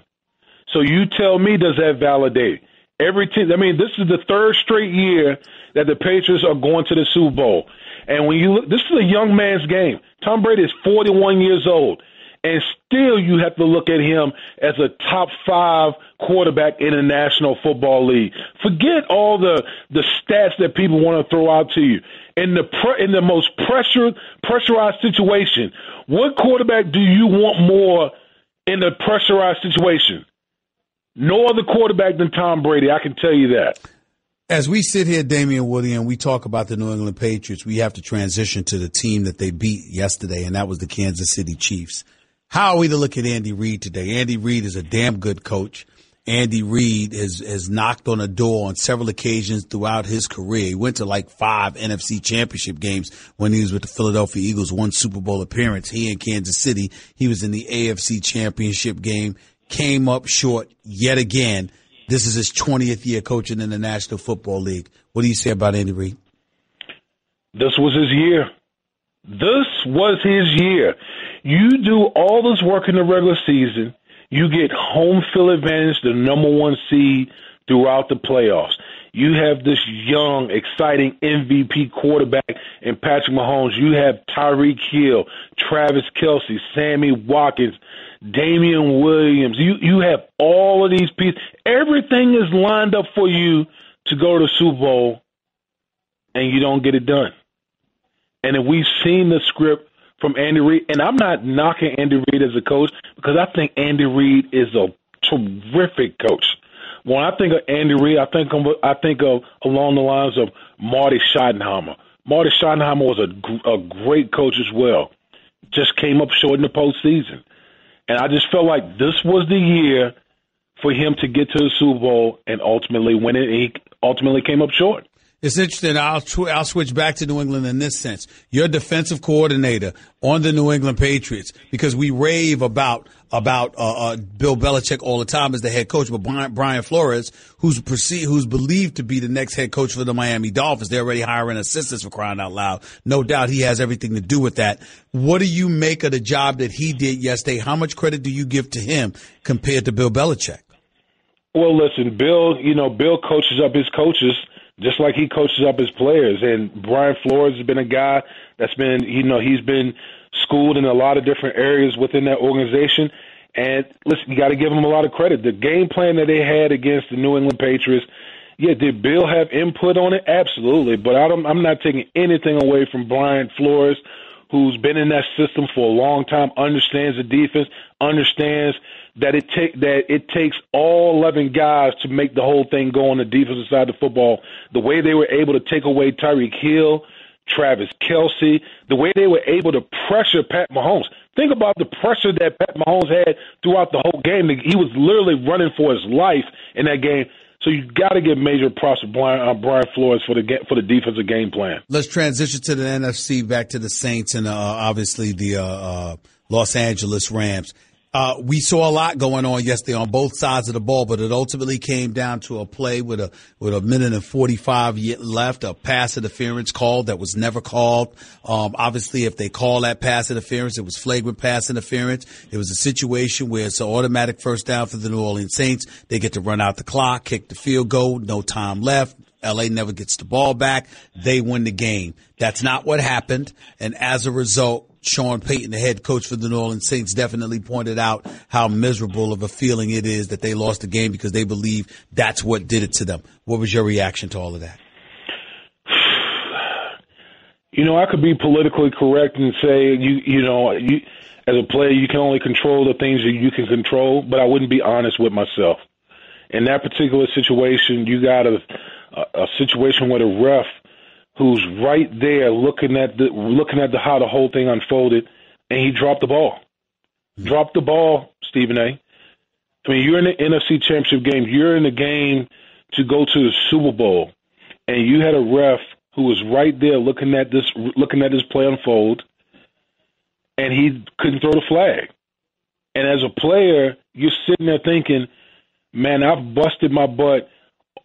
So you tell me, does that validate? Every team. I mean, this is the 3rd straight year that the Patriots are going to the Super Bowl. And when you look, this is a young man's game. Tom Brady is 41 years old. And still you have to look at him as a top 5 quarterback in the National Football League. Forget all the stats that people want to throw out to you. In the most pressurized situation, what quarterback do you want more in the pressurized situation? No other quarterback than Tom Brady, I can tell you that. As we sit here, Damien Woody, and we talk about the New England Patriots, we have to transition to the team that they beat yesterday, and that was the Kansas City Chiefs. How are we to look at Andy Reid today? Andy Reid is a damn good coach. Andy Reid has knocked on a door on several occasions throughout his career. He went to like 5 NFC championship games when he was with the Philadelphia Eagles, 1 Super Bowl appearance. He in Kansas City, he was in the AFC championship game, came up short yet again. This is his 20th year coaching in the National Football League. What do you say about Andy Reid? This was his year. This was his year. You do all this work in the regular season. You get home field advantage, the number one seed throughout the playoffs. You have this young, exciting MVP quarterback in Patrick Mahomes. You have Tyreek Hill, Travis Kelce, Sammy Watkins, Damien Williams. You have all of these pieces. Everything is lined up for you to go to the Super Bowl, and you don't get it done. And if we've seen the script from Andy Reid, and I'm not knocking Andy Reid as a coach because I think Andy Reid is a terrific coach. When I think of Andy Reid, I think of along the lines of Marty Schottenheimer. Marty Schottenheimer was a great coach as well. Just came up short in the postseason. And I just felt like this was the year for him to get to the Super Bowl and ultimately win it. He ultimately came up short. It's interesting. I'll switch back to New England in this sense. You're defensive coordinator on the New England Patriots because we rave about Bill Belichick all the time as the head coach, but Brian Flores, who's believed to be the next head coach for the Miami Dolphins, they're already hiring assistants for crying out loud. No doubt he has everything to do with that. What do you make of the job that he did yesterday? How much credit do you give to him compared to Bill Belichick? Well, listen, Bill coaches up his coaches just like he coaches up his players. And Brian Flores has been a guy that's been, he's been schooled in a lot of different areas within that organization. And listen, you got to give him a lot of credit. The game plan that they had against the New England Patriots, did Bill have input on it? Absolutely. But I'm not taking anything away from Brian Flores, who's been in that system for a long time, understands the defense, understands that it takes all 11 guys to make the whole thing go on the defensive side of the football. The way they were able to take away Tyreek Hill, Travis Kelce, the way they were able to pressure Pat Mahomes. Think about the pressure that Pat Mahomes had throughout the whole game. He was literally running for his life in that game. So you got to give major props to Brian Flores for the defensive game plan. Let's transition to the NFC, back to the Saints and obviously the Los Angeles Rams. We saw a lot going on yesterday on both sides of the ball, but it ultimately came down to a play with a minute and 45 left, a pass interference call that was never called. Obviously, if they call that pass interference, it was flagrant pass interference. It was a situation where it's an automatic first down for the New Orleans Saints. They get to run out the clock, kick the field goal, no time left. LA never gets the ball back. They win the game. That's not what happened. And as a result, Sean Payton, the head coach for the New Orleans Saints, definitely pointed out how miserable of a feeling it is that they lost the game because they believe that's what did it to them. What was your reaction to all of that? I could be politically correct and say, you as a player, you can only control the things that you can control, but I wouldn't be honest with myself. In that particular situation, you got a situation where the ref who's right there looking at how the whole thing unfolded, and he dropped the ball. Dropped the ball, Stephen A. I mean, you're in the NFC Championship game. You're in the game to go to the Super Bowl, and you had a ref who was right there looking at this play unfold, and he couldn't throw the flag. And as a player, you're sitting there thinking, man, I've busted my butt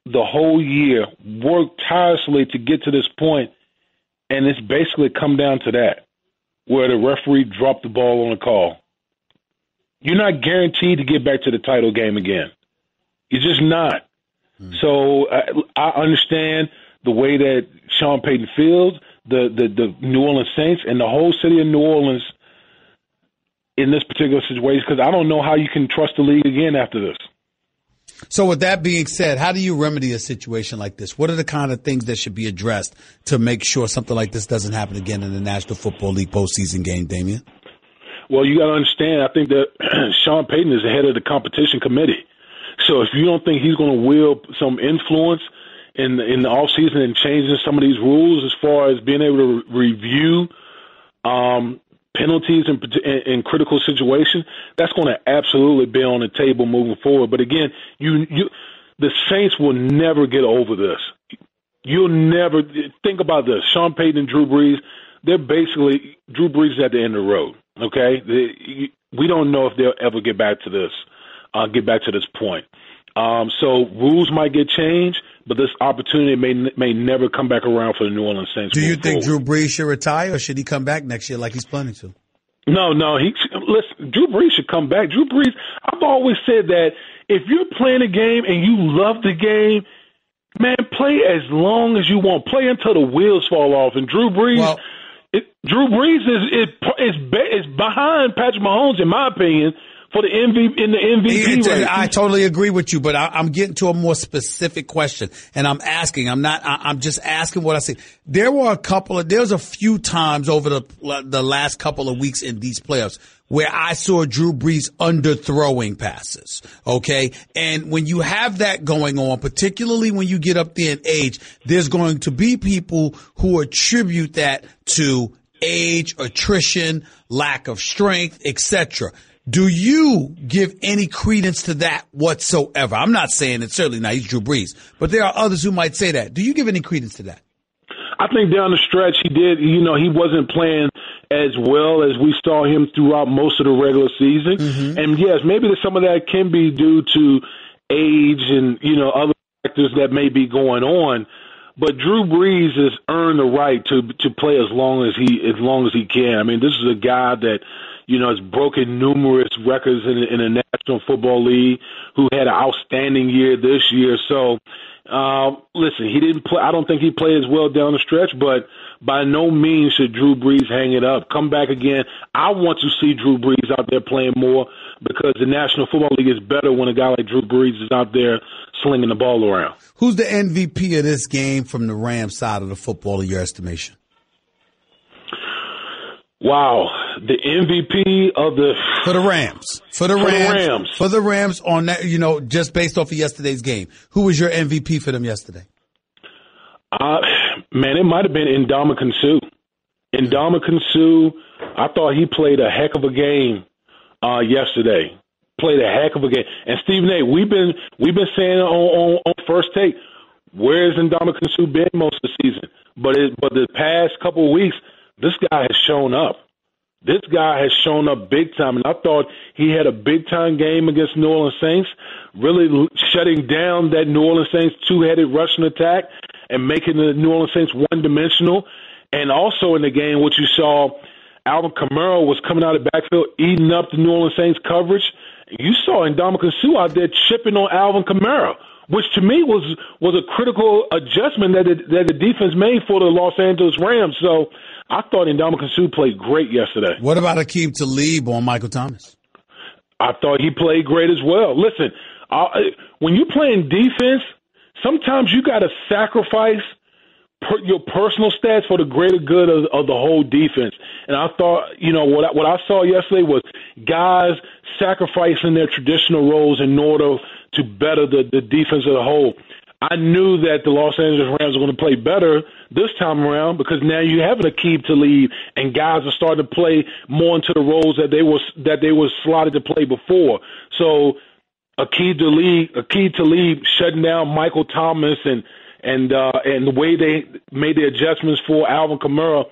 the whole year, worked tirelessly to get to this point, and it's basically come down to that, where the referee dropped the ball on a call. You're not guaranteed to get back to the title game again. You're just not. So I understand the way that Sean Payton feels, the New Orleans Saints, and the whole city of New Orleans in this particular situation, because I don't know how you can trust the league again after this. So with that being said, how do you remedy a situation like this? What are the kind of things that should be addressed to make sure something like this doesn't happen again in the National Football League postseason game, Damien? Well, you got to understand, I think that Sean Payton is the head of the competition committee. So if you don't think he's going to wield some influence in the offseason and changing some of these rules as far as being able to review penalties in critical situations, that's going to absolutely be on the table moving forward. But again, the Saints will never get over this. You'll never think about this. Sean Payton and Drew Brees, Drew Brees is at the end of the road. Okay, we don't know if they'll ever get back to this point. So rules might get changed, but this opportunity may never come back around for the New Orleans Saints. Do you think Drew Brees should retire, or should he come back next year like he's planning to? No. Listen, Drew Brees should come back. Drew Brees, I've always said that if you're playing a game and you love the game, man, play as long as you want. Play until the wheels fall off. And Drew Brees, is behind Patrick Mahomes, in my opinion, for the MVP race. I totally agree with you, but I'm getting to a more specific question, and I'm just asking what I see. There's a few times over the last couple of weeks in these playoffs where I saw Drew Brees underthrowing passes. Okay. And when you have that going on, particularly when you get up there in age, there's going to be people who attribute that to age, attrition, lack of strength, etc. Do you give any credence to that whatsoever? I'm not saying it, certainly not. He's Drew Brees, but there are others who might say that. Do you give any credence to that? I think down the stretch he did. He wasn't playing as well as we saw him throughout most of the regular season. Mm-hmm. And yes, maybe some of that can be due to age and, other factors that may be going on. But Drew Brees has earned the right to play as long as he can. I mean, this is a guy that, has broken numerous records in the National Football League, who had an outstanding year this year. So, listen, he didn't play. I don't think he played as well down the stretch, but by no means should Drew Brees hang it up. Come back again. I want to see Drew Brees out there playing more, because the National Football League is better when a guy like Drew Brees is out there slinging the ball around. Who's the MVP of this game from the Rams side of the football, in your estimation? Wow, the MVP of for the Rams on that, just based off of yesterday's game. Who was your MVP for them yesterday? Man, it might have been Ndamukong Suh. Ndamukong Suh, I thought he played a heck of a game yesterday. Played a heck of a game. And Stephen A., we've been saying on First Take, where's Ndamukong Suh been most of the season? But the past couple of weeks, this guy has shown up. This guy has shown up big time, and I thought he had a big-time game against New Orleans Saints, really shutting down that New Orleans Saints two-headed rushing attack and making the New Orleans Saints one-dimensional. And also in the game, what you saw, Alvin Kamara was coming out of the backfield, eating up the New Orleans Saints coverage. You saw Ndamukong Suh out there chipping on Alvin Kamara, which to me was a critical adjustment that the defense made for the Los Angeles Rams. So I thought Ndamukong Suh played great yesterday. What about Aqib Talib on Michael Thomas? I thought he played great as well. Listen, when you're playing defense, sometimes you got to sacrifice your personal stats for the greater good of the whole defense. And I thought, what I saw yesterday was guys sacrificing their traditional roles in order to better the defense as a whole. I knew that the Los Angeles Rams were going to play better this time around, because now you have an Aqib Talib, and guys are starting to play more into the roles that they were slotted to play before. So Aqib Talib shutting down Michael Thomas and the way they made the adjustments for Alvin Kamara,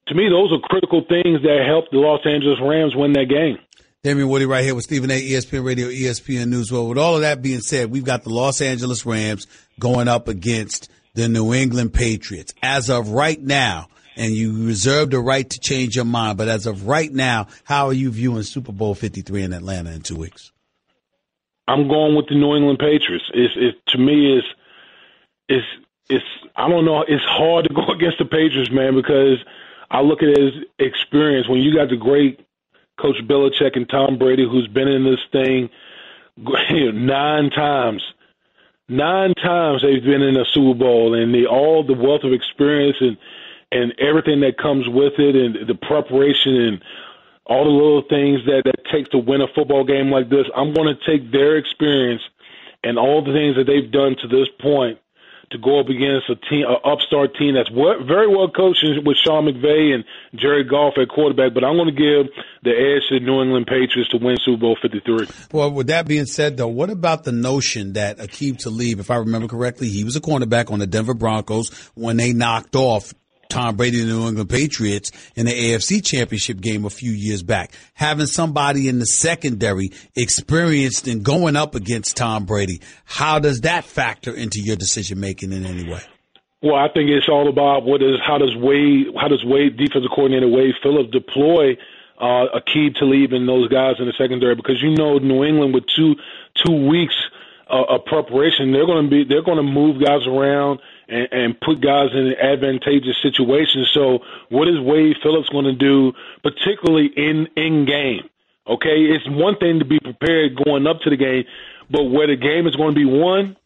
to me, those are critical things that helped the Los Angeles Rams win that game. Damien Woody right here with Stephen A., ESPN Radio, ESPN News. Well, with all of that being said, we've got the Los Angeles Rams going up against the New England Patriots. As of right now, and you reserve the right to change your mind, but as of right now, how are you viewing Super Bowl 53 in Atlanta in 2 weeks? I'm going with the New England Patriots. To me, I don't know. It's hard to go against the Patriots, man, because I look at it as experience. When you got the great Coach Belichick and Tom Brady, who's been in this thing 9 times. 9 times they've been in a Super Bowl, and all the wealth of experience and everything that comes with it, and the preparation and all the little things that takes to win a football game like this. I'm going to take their experience and all the things that they've done to this point to go up against an upstart team that's very well coached with Sean McVay and Jared Goff at quarterback. But I'm going to give the edge to the New England Patriots to win Super Bowl 53. Well, with that being said, though, what about the notion that Aqib Talib, if I remember correctly, he was a cornerback on the Denver Broncos when they knocked off Tom Brady and the New England Patriots in the AFC Championship game a few years back. Having somebody in the secondary experienced in going up against Tom Brady, how does that factor into your decision-making in any way? Well, I think it's all about how does Wade, defensive coordinator Wade Phillips, deploy Aqib Talib and those guys in the secondary, because New England with two weeks of preparation, they're going to move guys around and put guys in advantageous situations. So what is Wade Phillips going to do, particularly in game? Okay, it's one thing to be prepared going up to the game, but where the game is going to be won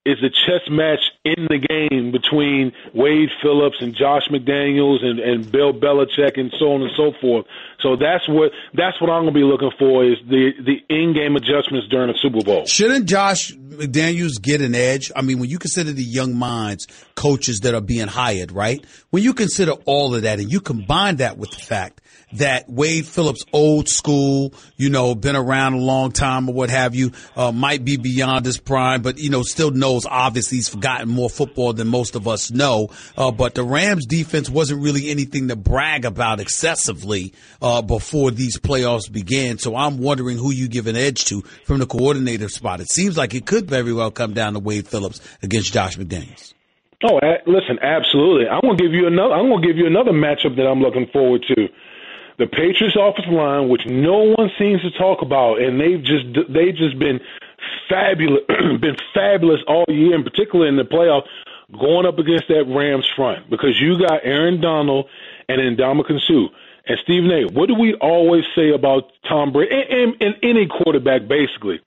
is a chess match in the game between Wade Phillips and Josh McDaniels and Bill Belichick and so on and so forth. So that's what I'm going to be looking for, is the in-game adjustments during the Super Bowl. Shouldn't Josh McDaniels get an edge? I mean, when you consider the young minds, coaches that are being hired, right? When you consider all of that and you combine that with the fact that Wade Phillips, old school, been around a long time or what have you, might be beyond his prime, but, still knows, obviously, he's forgotten more football than most of us know. But the Rams defense wasn't really anything to brag about excessively before these playoffs began. So I'm wondering who you give an edge to from the coordinator spot. It seems like it could very well come down to Wade Phillips against Josh McDaniels. Oh, listen, absolutely. I'm going to give you another matchup that I'm looking forward to. The Patriots offensive line, which no one seems to talk about, and they've just been fabulous all year, and particularly in the playoffs, going up against that Rams front, because you got Aaron Donald and Ndamukong Suh. And Stephen A., what do we always say about Tom Brady and any quarterback, basically?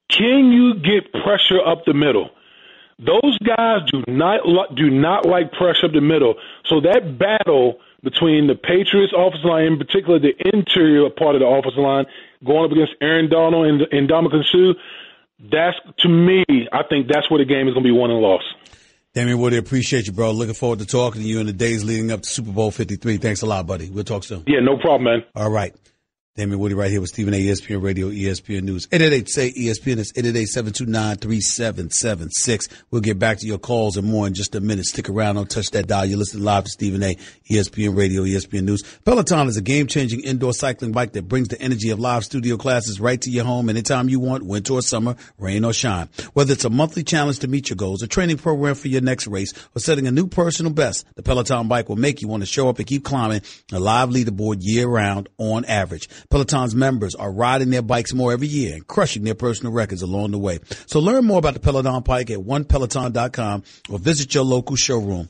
Can you get pressure up the middle? Those guys do not like pressure up the middle. So that battle between the Patriots offensive line, in particular the interior part of the offensive line, going up against Aaron Donald and Ndamukong Suh, to me, I think that's where the game is going to be won and lost. Damien Woody, appreciate you, bro. Looking forward to talking to you in the days leading up to Super Bowl 53. Thanks a lot, buddy. We'll talk soon. Yeah, no problem, man. All right. Damien Woody right here with Stephen A. ESPN Radio, ESPN News. 888-SAY-ESPN. It's 888-729-3776. We'll get back to your calls and more in just a minute. Stick around. Don't touch that dial. You're listening live to Stephen A. ESPN Radio, ESPN News. Peloton is a game-changing indoor cycling bike that brings the energy of live studio classes right to your home anytime you want, winter or summer, rain or shine. Whether it's a monthly challenge to meet your goals, a training program for your next race, or setting a new personal best, the Peloton bike will make you want to show up and keep climbing a live leaderboard year-round on average. Peloton's members are riding their bikes more every year and crushing their personal records along the way. So learn more about the Peloton bike at onepeloton.com or visit your local showroom.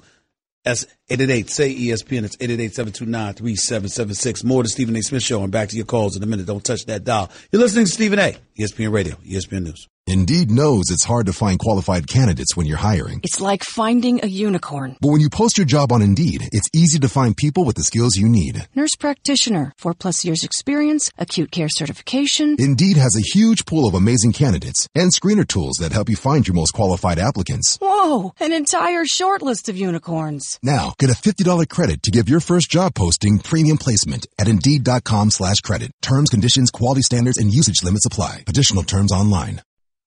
That's 888-SAY-ESPN. It's 888-729-3776. More to Stephen A. Smith Show, and back to your calls in a minute. Don't touch that dial. You're listening to Stephen A. ESPN Radio, ESPN News. Indeed knows it's hard to find qualified candidates when you're hiring. It's like finding a unicorn. But when you post your job on Indeed, it's easy to find people with the skills you need. Nurse practitioner, 4+ years experience, acute care certification. Indeed has a huge pool of amazing candidates and screener tools that help you find your most qualified applicants. Whoa, an entire short list of unicorns. Now, get a $50 credit to give your first job posting premium placement at Indeed.com/credit. Terms, conditions, quality standards, and usage limits apply. Additional terms online.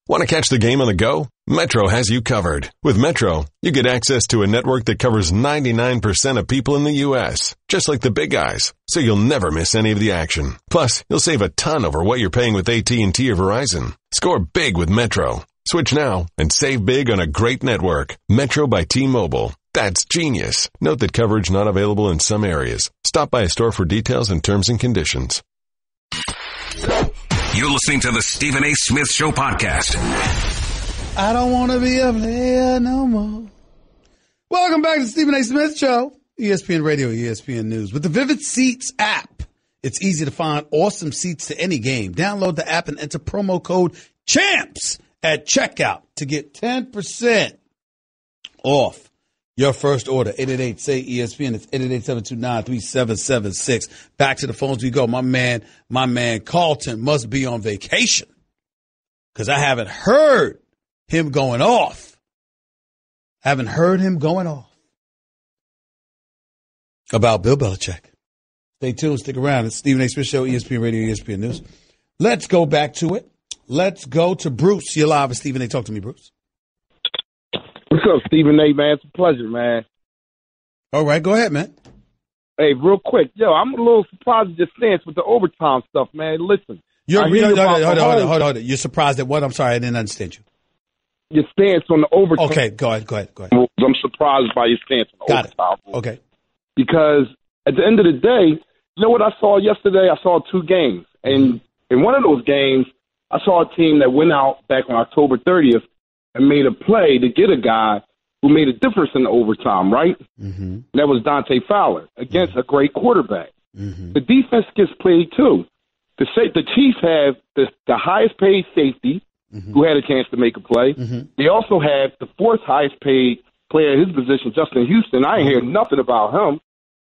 Want to catch the game on the go? Metro has you covered. With Metro, you get access to a network that covers 99% of people in the U.S., just like the big guys, so you'll never miss any of the action. Plus, you'll save a ton over what you're paying with AT&T or Verizon. Score big with Metro. Switch now and save big on a great network. Metro by T-Mobile. That's genius. Note that coverage not available in some areas. Stop by a store for details and terms and conditions. You're listening to the Stephen A. Smith Show podcast. I don't want to be a player no more. Welcome back to the Stephen A. Smith Show, ESPN Radio, ESPN News. With the Vivid Seats app, it's easy to find awesome seats to any game. Download the app and enter promo code CHAMPS at checkout to get 10% off your first order. 888-SAY-ESPN. It's 888-729-3776. Back to the phones we go. My man Carlton must be on vacation because I haven't heard him going off. About Bill Belichick. Stay tuned. Stick around. It's Stephen A. Smith Show, ESPN Radio, ESPN News. Let's go back to it. Let's go to Bruce. You're live with Stephen A. Talk to me, Bruce. What's up, Stephen A., man? It's a pleasure, man. All right, go ahead, man. Hey, real quick. Yo, I'm a little surprised at your stance with the overtime stuff, man. Listen. Hold on. You're surprised at what? I'm sorry, I didn't understand you. Your stance on the overtime. Okay, go ahead. I'm surprised by your stance on the overtime. Okay. Because at the end of the day, you know what I saw yesterday? I saw 2 games. And in one of those games, I saw a team that went out back on October 30th and made a play to get a guy who made a difference in the overtime, right? Mm-hmm. That was Dante Fowler against a great quarterback. Mm-hmm. The defense gets played, too. The Chiefs have the highest paid safety who had a chance to make a play. Mm-hmm. They also have the 4th highest paid player in his position, Justin Houston. I ain't hear nothing about him.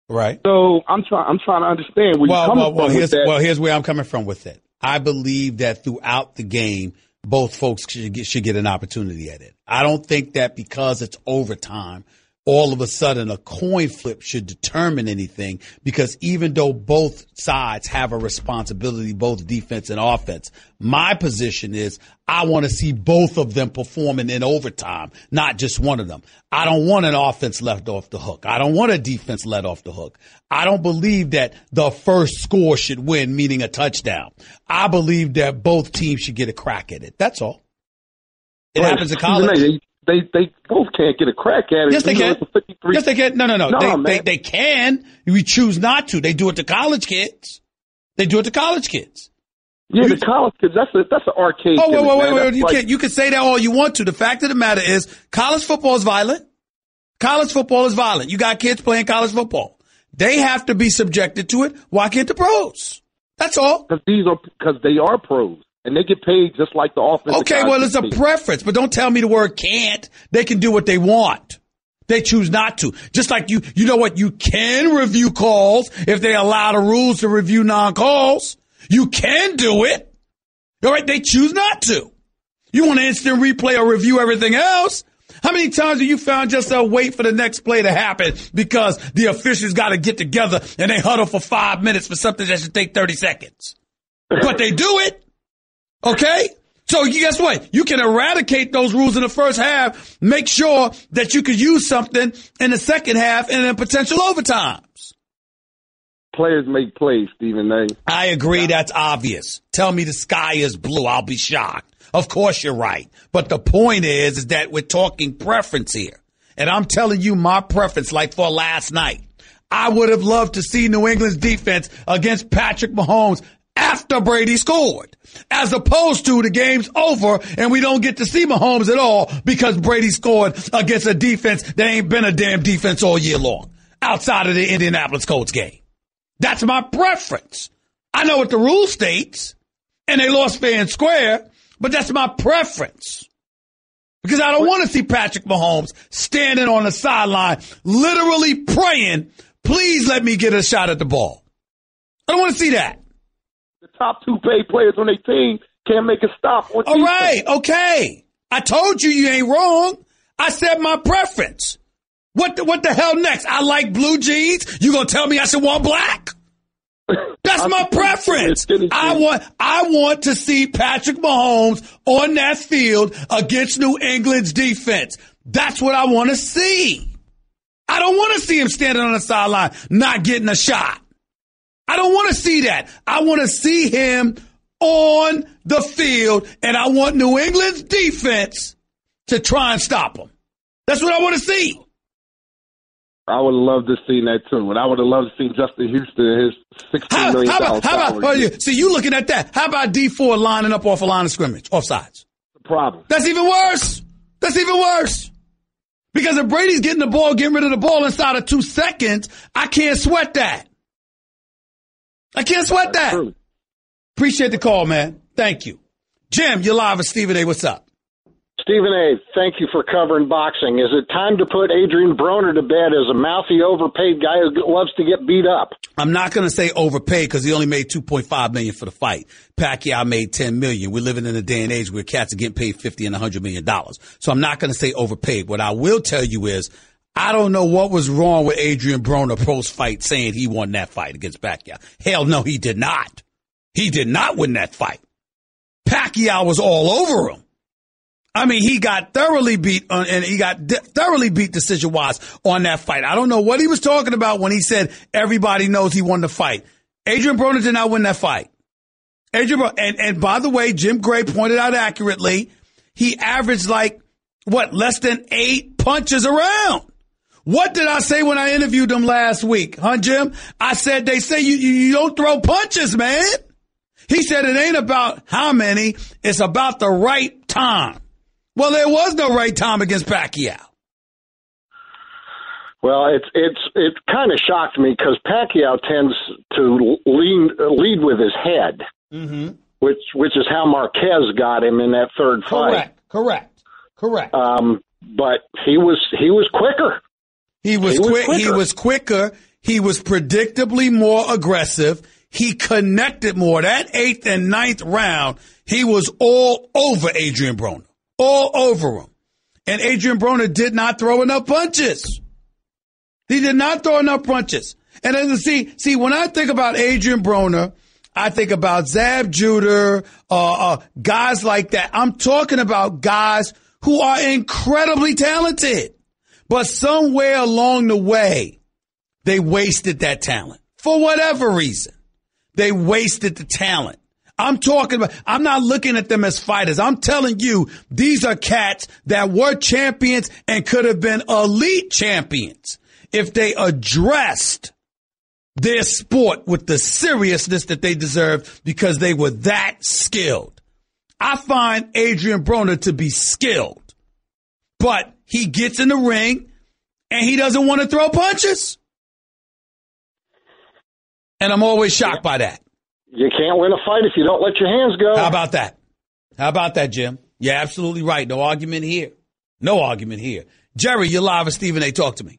Right. So I'm trying to understand where you're coming from with that. Well, here's where I'm coming from with it. I believe that throughout the game, both folks should get an opportunity at it. I don't think that because it's overtime, all of a sudden a coin flip should determine anything, because even though both sides have a responsibility, both defense and offense, my position is I want to see both of them performing in overtime, not just one of them. I don't want an offense left off the hook. I don't want a defense let off the hook. I don't believe that the first score should win, meaning a touchdown. I believe that both teams should get a crack at it. That's all. It happens in college. They both can't get a crack at it. Yes, they can. Yes, they can. No. They can. We choose not to. They do it to college kids. Yeah, the college kids. That's an arcade. Wait. You can say that all you want to. The fact of the matter is, college football is violent. College football is violent. You got kids playing college football. They have to be subjected to it. Why can't the pros? That's all. Because they are pros. And they get paid just like the offense. Okay, well, it's a preference, but don't tell me the word can't. They can do what they want. They choose not to. Just like you know what? You can review calls if they allow the rules to review non-calls. You can do it. All right, they choose not to. You want to instant replay or review everything else? How many times have you found yourself wait for the next play to happen because the officials got to get together and they huddle for 5 minutes for something that should take 30 seconds? But they do it. Okay? So guess what? You can eradicate those rules in the first half. Make sure that you could use something in the second half and in potential overtimes. Players make plays, Stephen A. I agree. That's obvious. Tell me the sky is blue. I'll be shocked. Of course you're right. But the point is that we're talking preference here. And I'm telling you my preference, like for last night. I would have loved to see New England's defense against Patrick Mahomes after Brady scored, as opposed to the game's over and we don't get to see Mahomes at all because Brady scored against a defense that ain't been a damn defense all year long outside of the Indianapolis Colts game. That's my preference. I know what the rule states, and they lost fair and square, but that's my preference. Because I don't want to see Patrick Mahomes standing on the sideline literally praying, please let me get a shot at the ball. I don't want to see that. The top 2 paid players on their team can't make a stop. All right, okay. I told you ain't wrong. I said my preference. What the hell next? I like blue jeans. You gonna tell me I should want black? That's my preference. I want to see Patrick Mahomes on that field against New England's defense. That's what I want to see. I don't want to see him standing on the sideline not getting a shot. I don't want to see that. I want to see him on the field, and I want New England's defense to try and stop him. That's what I want to see. I would have loved to see that, too. And I would have loved to see Justin Houston and his $16 million salary. See, you looking at that. How about D4 lining up off a line of scrimmage, offsides? The problem. That's even worse. Because if Brady's getting rid of the ball inside of 2 seconds, I can't sweat that. True. Appreciate the call, man. Thank you. Jim, you're live with Stephen A. What's up? Stephen A., thank you for covering boxing. Is it time to put Adrian Broner to bed as a mouthy, overpaid guy who loves to get beat up? I'm not going to say overpaid because he only made $2.5 million for the fight. Pacquiao made $10 million. We're living in a day and age where cats are getting paid $50 and $100 million. So I'm not going to say overpaid. What I will tell you is I don't know what was wrong with Adrian Broner post-fight saying he won that fight against Pacquiao. Hell no, he did not. He did not win that fight. Pacquiao was all over him. I mean, he got thoroughly beat thoroughly beat decision-wise on that fight. I don't know what he was talking about when he said everybody knows he won the fight. Adrian Broner did not win that fight. And by the way, Jim Gray pointed out accurately, he averaged less than 8 punches around. What did I say when I interviewed him last week, huh, Jim? I said, they say you don't throw punches, man. He said it ain't about how many, it's about the right time. Well, there was no right time against Pacquiao. Well, it kind of shocked me because Pacquiao tends to lead with his head, which is how Marquez got him in that third fight. Correct. But he was quicker. He was quicker. He was predictably more aggressive. He connected more. That 8th and 9th round, he was all over Adrian Broner. All over him. And Adrian Broner did not throw enough punches. He did not throw enough punches. And then see, when I think about Adrian Broner, I think about Zab Judah, guys like that. I'm talking about guys who are incredibly talented. But somewhere along the way, they wasted that talent. For whatever reason, they wasted the talent. I'm not looking at them as fighters. I'm telling you, these are cats that were champions and could have been elite champions if they addressed their sport with the seriousness that they deserve because they were that skilled. I find Adrian Broner to be skilled, but he gets in the ring and he doesn't want to throw punches. And I'm always shocked by that. You can't win a fight if you don't let your hands go. How about that, Jim? You're absolutely right. No argument here. Jerry, you're live with Stephen A. Talk to me.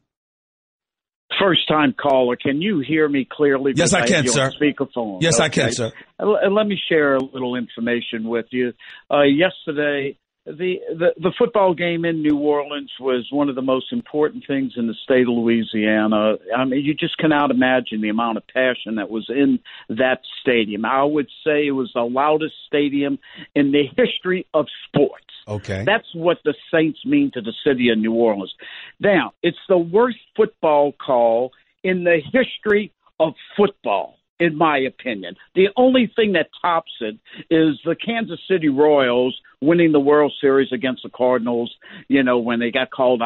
First-time caller. Can you hear me clearly? Yes, I can, sir. Speakerphone. Yes, okay. I can, sir. Let me share a little information with you. Yesterday, the football game in New Orleans was one of the most important things in the state of Louisiana. I mean, you just cannot imagine the amount of passion that was in that stadium. I would say it was the loudest stadium in the history of sports. Okay. That's what the Saints mean to the city of New Orleans. Now, it's the worst football call in the history of football, in my opinion. The only thing that tops it is the Kansas City Royals winning the World Series against the Cardinals, when they got called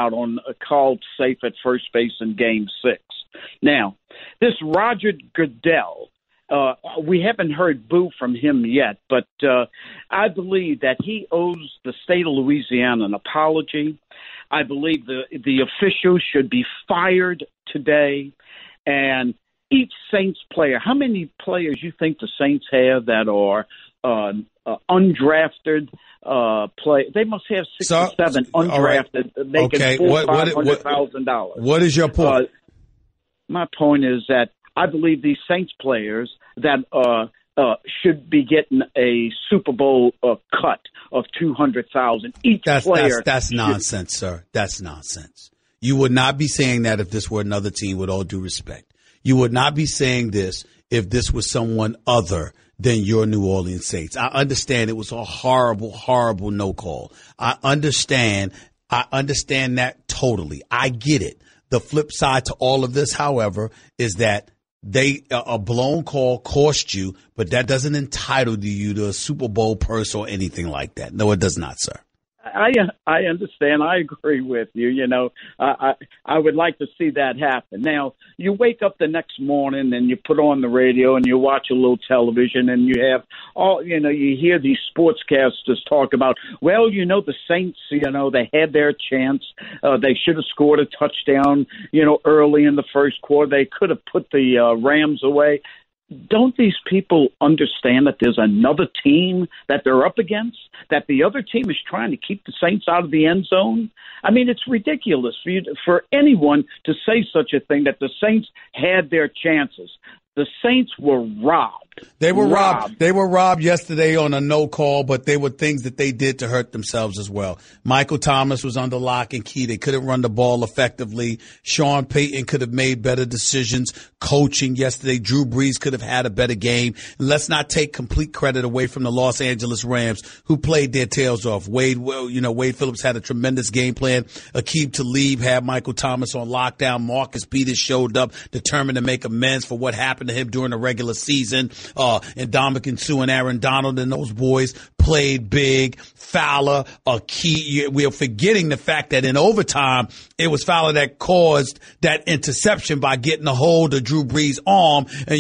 safe at first base in Game 6. Now, this Roger Goodell, we haven't heard boo from him yet, but I believe that he owes the state of Louisiana an apology. I believe the officials should be fired today, and each Saints player, how many players you think the Saints have that are undrafted play? They must have 6 or 7 undrafted, making $500,000. What is your point? My point is that I believe these Saints players that should be getting a Super Bowl cut of $200,000 each player. That's nonsense, sir. That's nonsense. You would not be saying that if this were another team, with all due respect. You would not be saying this if this was someone other than your New Orleans Saints. I understand it was a horrible, horrible no call. I understand that totally. I get it. The flip side to all of this, however, is that a blown call cost you, but that doesn't entitle you to a Super Bowl purse or anything like that. No, it does not, sir. I understand. I agree with you. I would like to see that happen. Now, you wake up the next morning and you put on the radio and you watch a little television and you have you hear these sportscasters talk about, the Saints, they had their chance. They should have scored a touchdown, early in the first quarter. They could have put the Rams away. Don't these people understand that there's another team that they're up against, that the other team is trying to keep the Saints out of the end zone? I mean, it's ridiculous for anyone to say such a thing, that the Saints had their chances. The Saints were robbed. They were robbed. They were robbed yesterday on a no call, but they were things that they did to hurt themselves as well. Michael Thomas was under lock and key. They couldn't run the ball effectively. Sean Payton could have made better decisions coaching yesterday. Drew Brees could have had a better game. And let's not take complete credit away from the Los Angeles Rams, who played their tails off. Wade Phillips had a tremendous game plan. Aqib Talib had Michael Thomas on lockdown. Marcus Peters showed up determined to make amends for what happened to him during the regular season. And Dominican Sue and Aaron Donald and those boys played big. Fowler, a key. We are forgetting the fact that in overtime, it was Fowler that caused that interception by getting a hold of Drew Brees' arm and,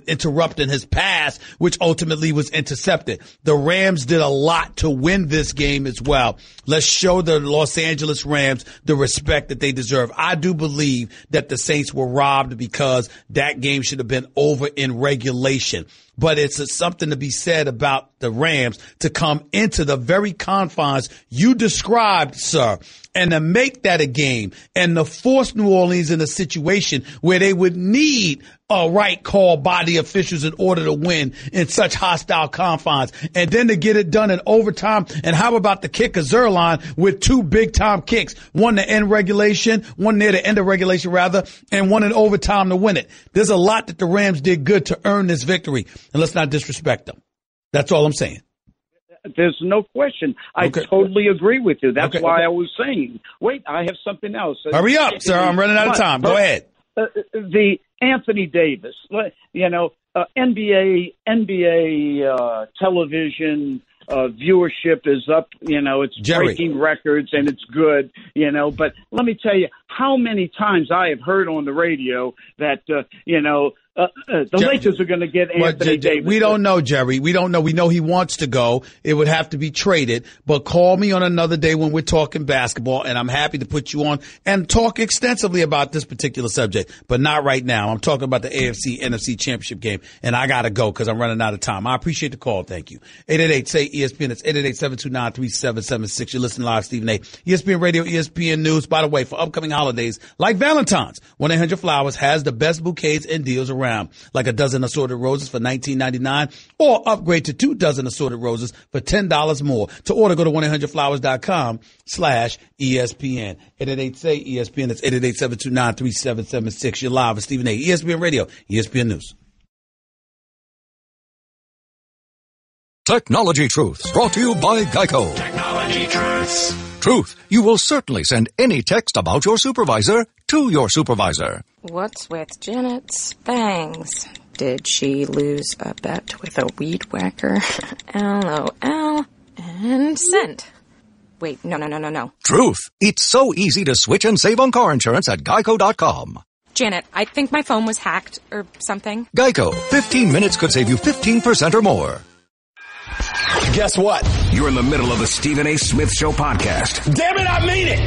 interrupting his pass, which ultimately was intercepted. The Rams did a lot to win this game as well. Let's show the Los Angeles Rams the respect that they deserve. I do believe that the Saints were robbed because that game should have been over in regulation. But it's something to be said about the Rams to come into the very confines you described, sir, and to make that a game and to force New Orleans in a situation where they would need a right call by the officials in order to win in such hostile confines. And then to get it done in overtime. And how about the kicker Zerline with two big time kicks, one to end regulation, one near the end of regulation rather, and one in overtime to win it. There's a lot that the Rams did good to earn this victory. And let's not disrespect them. That's all I'm saying. There's no question. I totally agree with you. That's why I was saying, wait, I have something else. Hurry up, sir. I'm running out of time. Go ahead. The Anthony Davis, NBA television viewership is up, it's breaking records and it's good, but let me tell you how many times I have heard on the radio that, the Lakers are going to get Anthony Davis. We don't know, Jerry. We don't know. We know he wants to go. It would have to be traded. But call me on another day when we're talking basketball, and I'm happy to put you on and talk extensively about this particular subject. But not right now. I'm talking about the AFC-NFC championship game, and I got to go because I'm running out of time. I appreciate the call. Thank you. 888-SAY-ESPN. It's 888-729-3776. You're listening live, Stephen A. ESPN Radio, ESPN News. By the way, for upcoming holidays like Valentine's, 1-800-Flowers has the best bouquets and deals around. Like a dozen assorted roses for $19.99 or upgrade to 2 dozen assorted roses for $10 more. To order, go to 1-800-Flowers.com/ESPN. 888-SAY-ESPN. It's 888-729-3776. You're live with Stephen A. ESPN Radio, ESPN News. Technology Truths, brought to you by Geico. Technology Truths. Truth, you will certainly send any text about your supervisor to your supervisor. What's with Janet's bangs? Did she lose a bet with a weed whacker? LOL. And send. Wait, no. Truth, it's so easy to switch and save on car insurance at Geico.com. Janet, I think my phone was hacked or something. Geico, 15 minutes could save you 15% or more. Guess what? You're in the middle of the Stephen A. Smith Show podcast. Damn it, I mean it!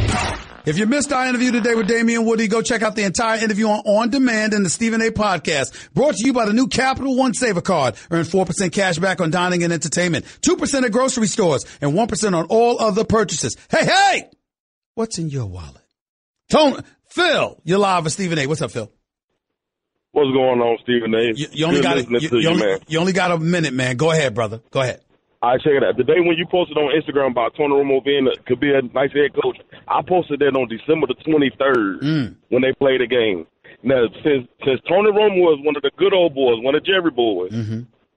If you missed our interview today with Damien Woody, go check out the entire interview on demand in the Stephen A. podcast. Brought to you by the new Capital One Saver Card. Earn 4% cash back on dining and entertainment, 2% at grocery stores, and 1% on all other purchases. Hey! What's in your wallet? Phil, you're live with Stephen A. What's up, Phil? What's going on, Stephen A.? You only got a minute, man. Go ahead, brother. Go ahead. All right, check it out. The day when you posted on Instagram about Tony Romo being could be a nice head coach, I posted that on December the 23rd when they played the game. Now, since Tony Romo was one of the good old boys, one of Jerry boys,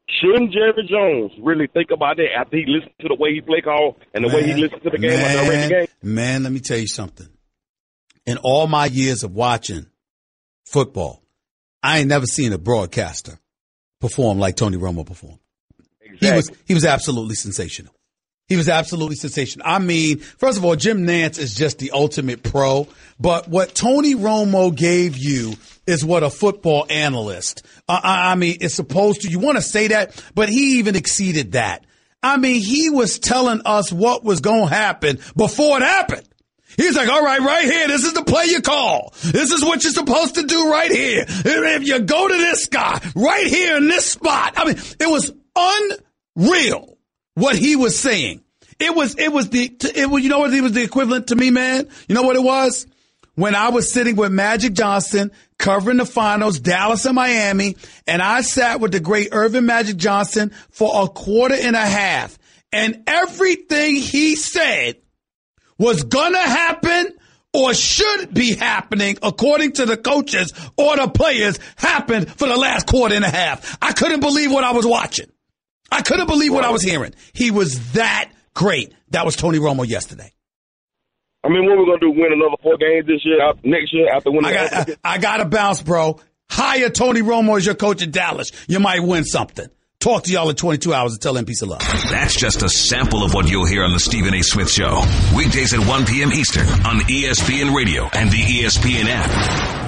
shouldn't Jerry Jones really think about that after he listened to the way he play call and the way he listened to the game and the game? Man, let me tell you something. In all my years of watching football, I ain't never seen a broadcaster perform like Tony Romo performed. Exactly. He was absolutely sensational. He was absolutely sensational. I mean, first of all, Jim Nantz is just the ultimate pro. But what Tony Romo gave you is what a football analyst, is supposed to. You want to say that, but he even exceeded that. I mean, he was telling us what was going to happen before it happened. He's like, all right here, this is the play you call. This is what you're supposed to do right here. If you go to this guy right here in this spot. I mean, it was unreal what he was saying. It was you know what it was the equivalent to me, man? You know what it was? When I was sitting with Magic Johnson, covering the finals, Dallas and Miami, and I sat with the great Irvin Magic Johnson for a quarter and a half. And everything he said was gonna happen or should be happening, according to the coaches or the players, happened for the last quarter and a half. I couldn't believe what I was watching. I couldn't believe what I was hearing. He was that great. That was Tony Romo yesterday. I mean, what we're going to do, win another 4 games this year, next year, after winning? I got to bounce, bro. Hire Tony Romo as your coach at Dallas. You might win something. Talk to y'all in 22 hours and tell them peace of love. That's just a sample of what you'll hear on the Stephen A. Smith Show. Weekdays at 1 p.m. Eastern on ESPN Radio and the ESPN app.